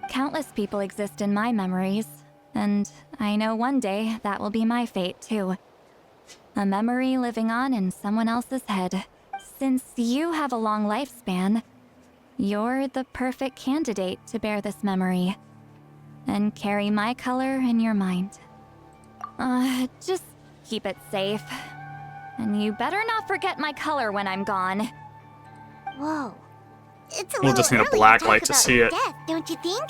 Countless people exist in my memories, and I know one day that will be my fate, too. A memory living on in someone else's head. Since you have a long lifespan, you're the perfect candidate to bear this memory and carry my color in your mind. Just keep it safe. And you better not forget my color when I'm gone. Whoa. It's a We'll little just need a early black to light talk to about see it. death, don't you think?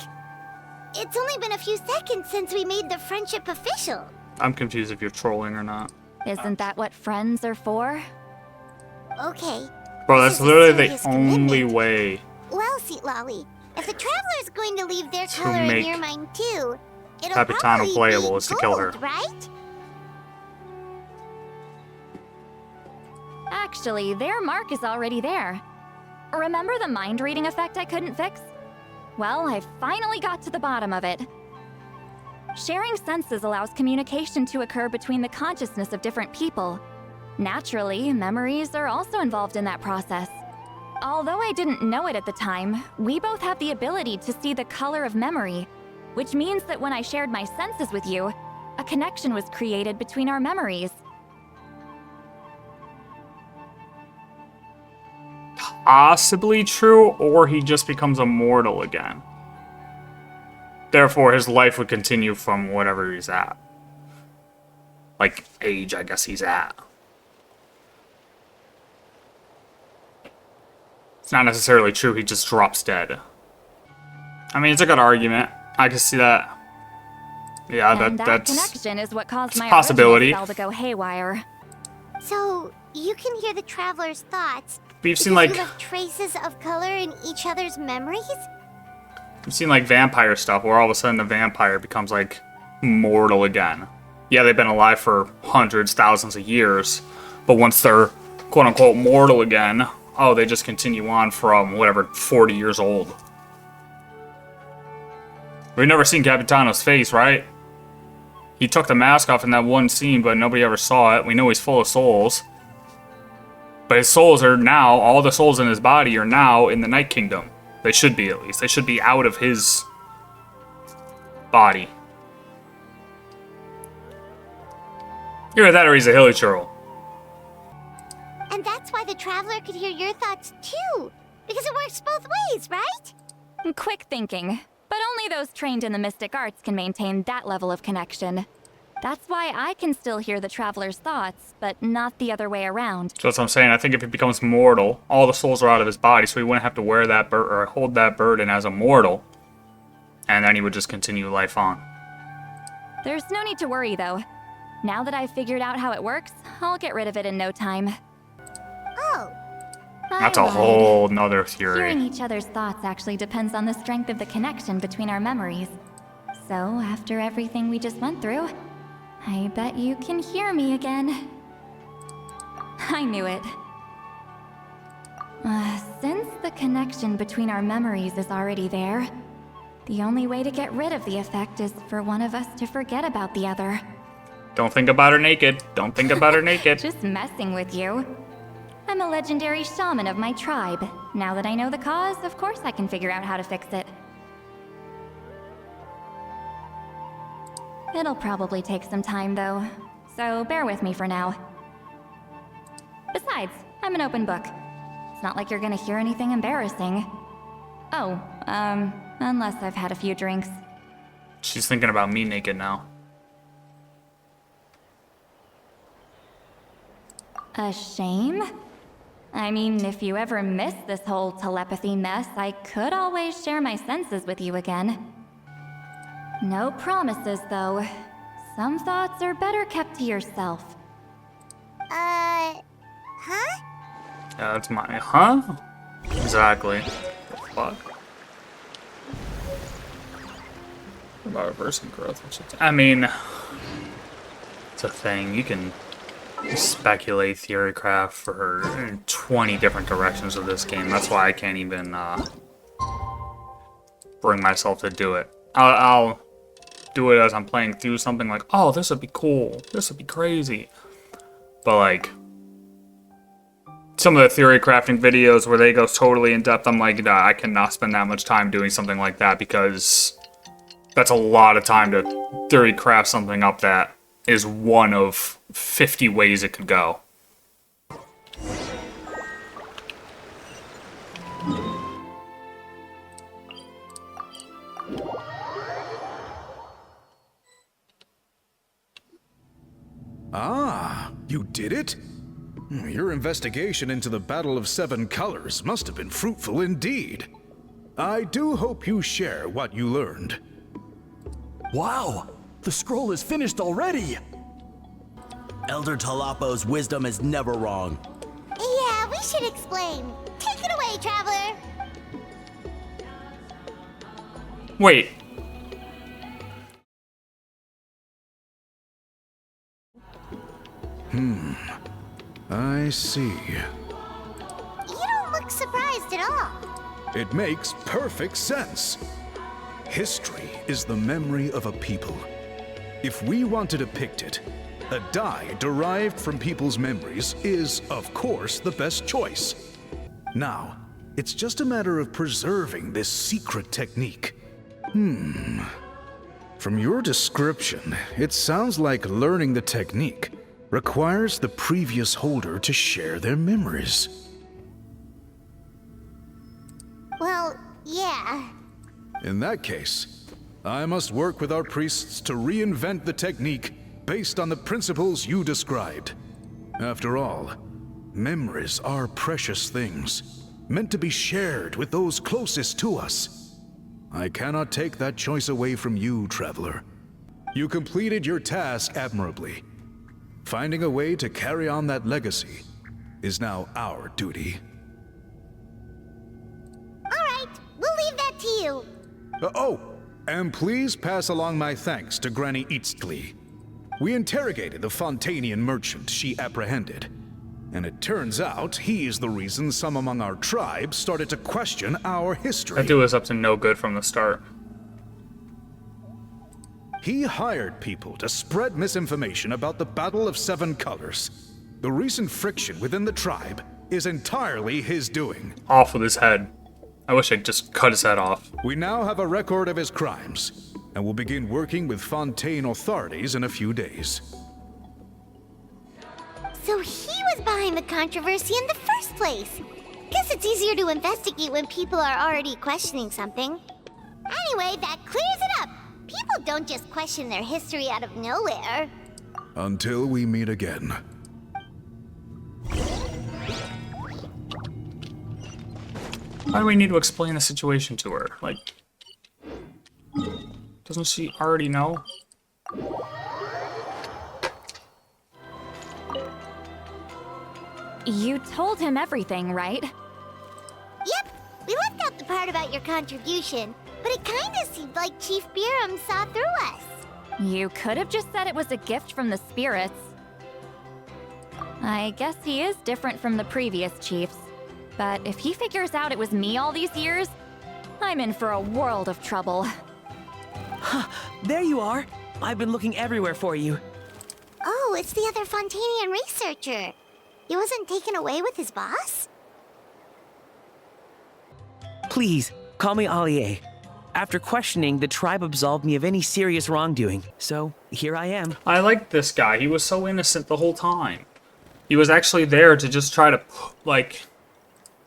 It's only been a few seconds since we made the friendship official. I'm confused if you're trolling or not. Isn't that what friends are for? Okay. Bro, This that's is a literally the serious only commitment. way Well, Citlali, if the Traveler's going to leave their to color in make your mind too, it'll Capitano probably playable be is to kill her. gold, right? Actually, their mark is already there. Remember the mind reading effect I couldn't fix? Well, I finally got to the bottom of it. Sharing senses allows communication to occur between the consciousness of different people. Naturally, memories are also involved in that process. Although I didn't know it at the time, we both have the ability to see the color of memory, which means that when I shared my senses with you, a connection was created between our memories. Possibly true, or he just becomes immortal again. Therefore, his life would continue from whatever he's at. Like, age, I guess he's at. It's not necessarily true, he just drops dead. I mean, it's a good argument. I can see that. Yeah, And that that's connection is what caused my possibility. original cell to go haywire. So, you can hear the Traveler's thoughts. We've seen, because like- you have traces of color in each other's memories? You've seen, like, vampire stuff, where all of a sudden a vampire becomes, like, mortal again. Yeah, they've been alive for hundreds, thousands of years, but once they're, quote-unquote, mortal again, oh, they just continue on from, whatever, 40 years old. We've never seen Capitano's face, right? He took the mask off in that one scene, but nobody ever saw it. We know he's full of souls. But his souls are now, all the souls in his body are now in the Night Kingdom. They should be, at least. They should be out of his body. Either that or he's a hilly churl. And that's why the Traveler could hear your thoughts too. Because it works both ways, right? Quick thinking, but only those trained in the mystic arts can maintain that level of connection. That's why I can still hear the Traveler's thoughts, but not the other way around. So that's what I'm saying. I think if he becomes mortal, all the souls are out of his body, so he wouldn't have to wear that or hold that burden as a mortal. And then he would just continue life on. There's no need to worry, though. Now that I've figured out how it works, I'll get rid of it in no time. Oh. That's a whole nother theory. Hearing each other's thoughts actually depends on the strength of the connection between our memories. So, after everything we just went through, I bet you can hear me again. I knew it. Since the connection between our memories is already there, the only way to get rid of the effect is for one of us to forget about the other. Don't think about her naked. Don't think about her naked. Just messing with you. I'm a legendary shaman of my tribe. Now that I know the cause, of course I can figure out how to fix it. It'll probably take some time, though, so bear with me for now. Besides, I'm an open book. It's not like you're gonna hear anything embarrassing. Oh, unless I've had a few drinks. She's thinking about me naked now. A shame? I mean, if you ever miss this whole telepathy mess, I could always share my senses with you again. No promises, though. Some thoughts are better kept to yourself. Huh? Yeah, that's my... Huh? Exactly. Fuck. What about reversing growth? I mean... It's a thing. You can speculate theorycraft for 20 different directions of this game. That's why I can't even bring myself to do it. I'll do it as I'm playing through something like, oh, this would be cool. This would be crazy. But like, some of the theory crafting videos where they go totally in depth, I'm like, nah, I cannot spend that much time doing something like that because that's a lot of time to theory craft something up that is one of 50 ways it could go. Ah, you did it? Your investigation into the Battle of Seven Colors must have been fruitful indeed. I do hope you share what you learned. Wow! The scroll is finished already! Elder Talapo's wisdom is never wrong. Yeah, should explain. Take it away, Traveler. Wait. I see. You don't look surprised at all. It makes perfect sense. History is the memory of a people. If we want to depict it, a dye derived from people's memories is, of course, the best choice. Now, it's just a matter of preserving this secret technique. From your description, it sounds like learning the technique requires the previous holder to share their memories. Well, yeah. In that case, I must work with our priests to reinvent the technique based on the principles you described. After all, memories are precious things, meant to be shared with those closest to us. I cannot take that choice away from you, Traveler. You completed your task admirably. Finding a way to carry on that legacy is now our duty. All right, we'll leave that to you. And please pass along my thanks to Granny Eastly. We interrogated the Fontanian merchant she apprehended, and it turns out he is the reason some among our tribe started to question our history. That dude was up to no good from the start. He hired people to spread misinformation about the Battle of Seven Colors. The recent friction within the tribe is entirely his doing. Off with his head. I wish I'd just cut his head off. We now have a record of his crimes, and will begin working with Fontaine authorities in a few days. So he was behind the controversy in the first place. Guess it's easier to investigate when people are already questioning something. Anyway, that clears it up. People don't just question their history out of nowhere. Until we meet again. Why do we need to explain the situation to her? Like, doesn't she already know? You told him everything, right? Yep, we left out the part about your contribution, but it kinda seemed like Chief Biram saw through us. You could have just said it was a gift from the spirits. I guess he is different from the previous chiefs. But if he figures out it was me all these years, I'm in for a world of trouble. There you are. I've been looking everywhere for you. Oh, it's the other Fontanian researcher. He wasn't taken away with his boss? Please, call me Allier. After questioning, the tribe absolved me of any serious wrongdoing. So, here I am. I liked this guy. He was so innocent the whole time. He was actually there to just try to, like,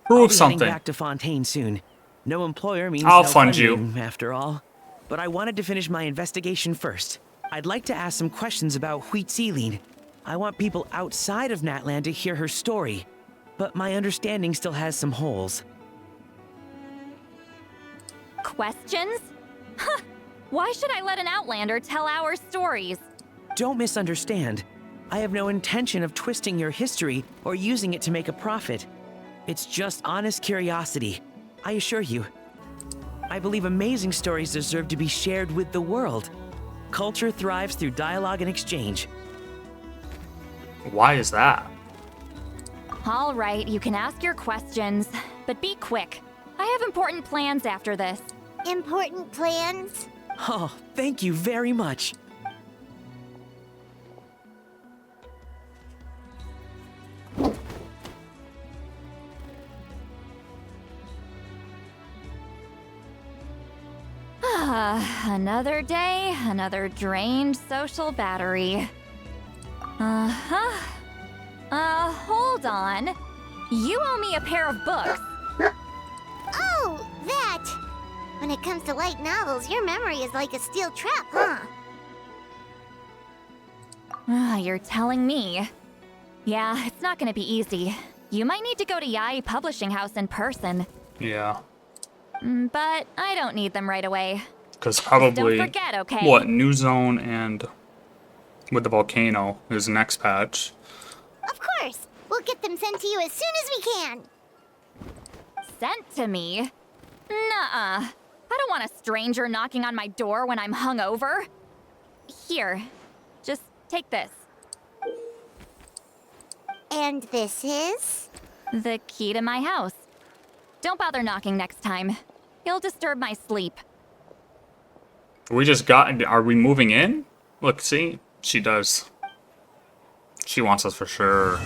prove I'll be something. heading back to Fontaine soon. No employer means I'll no fund funding, you. after all. But I wanted to finish my investigation first. I'd like to ask some questions about Citlali. I want people outside of Natlan to hear her story, but my understanding still has some holes. Questions? Huh! Why should I let an Outlander tell our stories? Don't misunderstand. I have no intention of twisting your history or using it to make a profit. It's just honest curiosity, I assure you. I believe amazing stories deserve to be shared with the world. Culture thrives through dialogue and exchange. Why is that? All right, you can ask your questions, but be quick. I have important plans after this. Important plans? Oh, thank you very much. Another day, another drained social battery. Hold on. You owe me a pair of books. Oh, that! When it comes to light novels, your memory is like a steel trap, huh? You're telling me. Yeah, it's not gonna be easy. You might need to go to Yai Publishing House in person. Yeah. But I don't need them right away. Because probably, Don't forget, okay? what, New Zone and with the volcano is next patch. Of course. We'll get them sent to you as soon as we can. Sent to me? Nuh-uh. I don't want a stranger knocking on my door when I'm hungover. Here, just take this. And this is? The key to my house. Don't bother knocking next time. You'll disturb my sleep. We just got... Are we moving in? Look, see? She does. She wants us for sure.